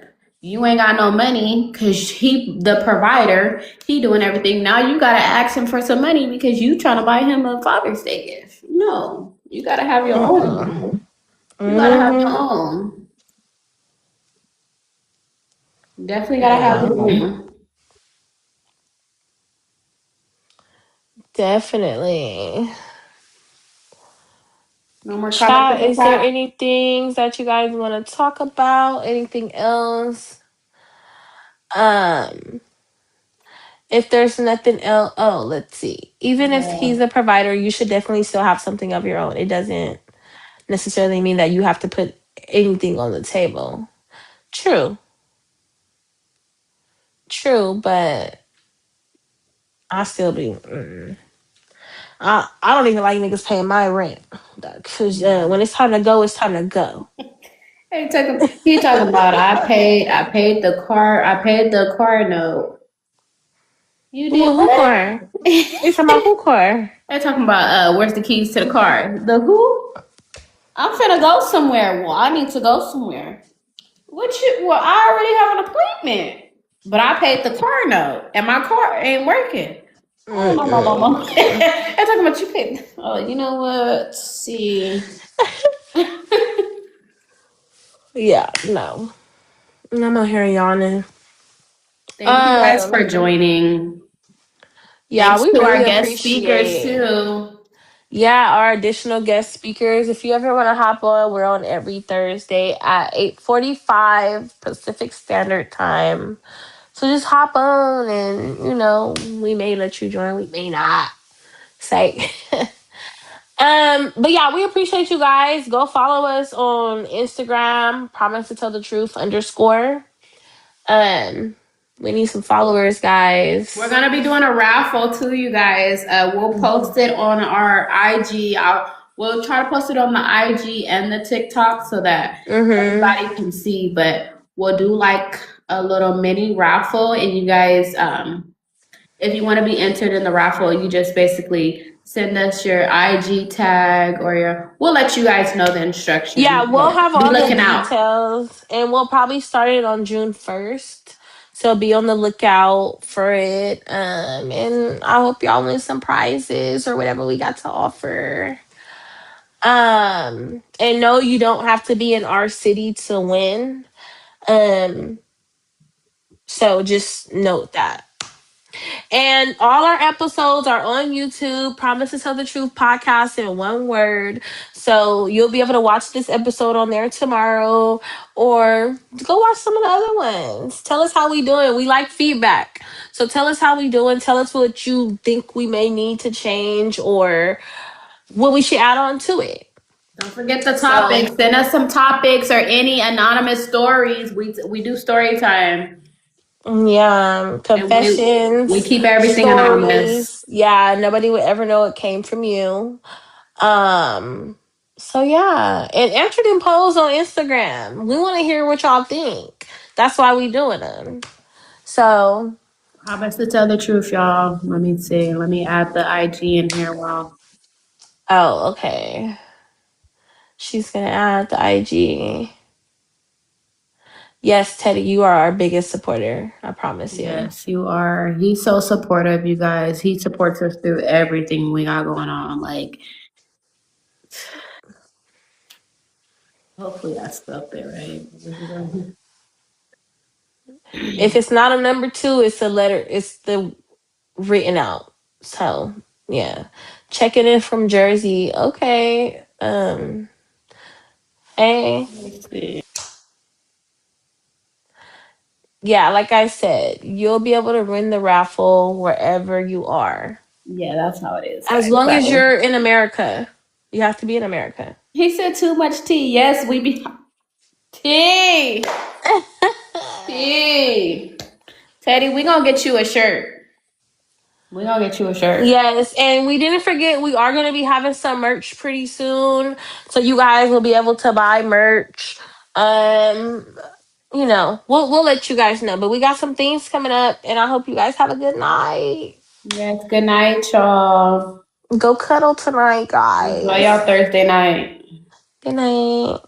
Speaker 2: You ain't got no money because he the provider, he doing everything. Now you gotta ask him for some money because you trying to buy him a Father's Day gift. No, you gotta have your
Speaker 1: Mm-mm.
Speaker 2: own. You gotta have your
Speaker 1: Mm-hmm.
Speaker 2: own. Definitely gotta have
Speaker 1: Yeah,
Speaker 2: your own.
Speaker 1: definitely.
Speaker 2: No more comments in
Speaker 1: Chat,
Speaker 2: the
Speaker 1: is there
Speaker 2: chat.
Speaker 1: anything that you guys want to talk about? Anything else? Um, if there's nothing else, oh, let's see. Even if
Speaker 2: Yeah.
Speaker 1: he's a provider, you should definitely still have something of your own. It doesn't necessarily mean that you have to put anything on the table. True, true, but I still be. I don't even like niggas paying my rent. Cause when it's time to go, it's time to go.
Speaker 2: He talking about I paid the car note. You did
Speaker 1: Who
Speaker 2: what?
Speaker 1: car? You talking about who car?
Speaker 2: They're talking about where's the keys to the car? The who? I'm finna go somewhere. Well, I need to go somewhere. Well, I already have an appointment. But I paid the car note and my car ain't working. Oh my mama.
Speaker 1: Mm-mm.
Speaker 2: They're talking about you paid. Oh, you know what? Let's see.
Speaker 1: Yeah, no. I'm out here yawning.
Speaker 2: Thank you guys for
Speaker 1: Um,
Speaker 2: joining.
Speaker 1: yeah,
Speaker 2: Thanks
Speaker 1: we
Speaker 2: to our
Speaker 1: really
Speaker 2: guest speakers
Speaker 1: appreciate.
Speaker 2: too.
Speaker 1: Yeah, our additional guest speakers. If you ever want to hop on, we're on every Thursday at 8:45 Pacific Standard Time. So just hop on, and we may let you join, we may not. Say. But yeah, we appreciate you guys. Go follow us on Instagram, promise to tell the truth _ We need some followers, guys.
Speaker 2: We're gonna be doing a raffle too, you guys. We'll post it on our IG. We'll try to post it on the IG and the TikTok so that everybody can see. But we'll do like a little mini raffle, and you guys, if you want to be entered in the raffle, you just basically send us your IG tag or your. We'll let you guys know the instructions.
Speaker 1: Yeah, we'll have
Speaker 2: be
Speaker 1: all the
Speaker 2: looking out.
Speaker 1: details, and we'll probably start it on June 1st. So be on the lookout for it. And I hope y'all win some prizes or whatever we got to offer. And no, you don't have to be in our city to win. So just note that. And all our episodes are on YouTube. Promise to Tell the Truth podcast in one word. So you'll be able to watch this episode on there tomorrow, or go watch some of the other ones. Tell us how we doing. We like feedback. So tell us how we doing. Tell us what you think we may need to change or what we should add on to it.
Speaker 2: Don't forget the topics. Send us some topics or any anonymous stories. We do story time.
Speaker 1: Yeah, confessions.
Speaker 2: We keep everything
Speaker 1: stories.
Speaker 2: anonymous.
Speaker 1: Yeah, nobody would ever know it came from you. So yeah, and answer them polls on Instagram. We want to hear what y'all think. That's why we doing them. So,
Speaker 2: Promise to tell the truth, y'all. Let me see. Let me add the IG in here. Well,
Speaker 1: oh, okay. She's gonna add the IG. Yes, Teddy, you are our biggest supporter. I promise you.
Speaker 2: Yes, you are. He's so supportive, you guys. He supports us through everything we got going on. Like, hopefully I spelled it right.
Speaker 1: If it's not a number 2, it's a letter. It's the written out. So yeah, checking in from Jersey. Okay. Hey. Yeah, like I said, you'll be able to win the raffle wherever you are.
Speaker 2: Yeah, that's how it is.
Speaker 1: As long as you're in America. You have to be in America.
Speaker 2: He said too much tea. Yes, we be tea. Tea. Teddy, we gonna get you a shirt. We gonna get you a shirt.
Speaker 1: Yes, and we didn't forget we are gonna be having some merch pretty soon. So you guys will be able to buy merch. You know, we'll let you guys know. But we got some things coming up, and I hope you guys have a good night.
Speaker 2: Yes, good night, y'all.
Speaker 1: Go cuddle tonight, guys.
Speaker 2: Enjoy y'all Thursday night.
Speaker 1: Good night.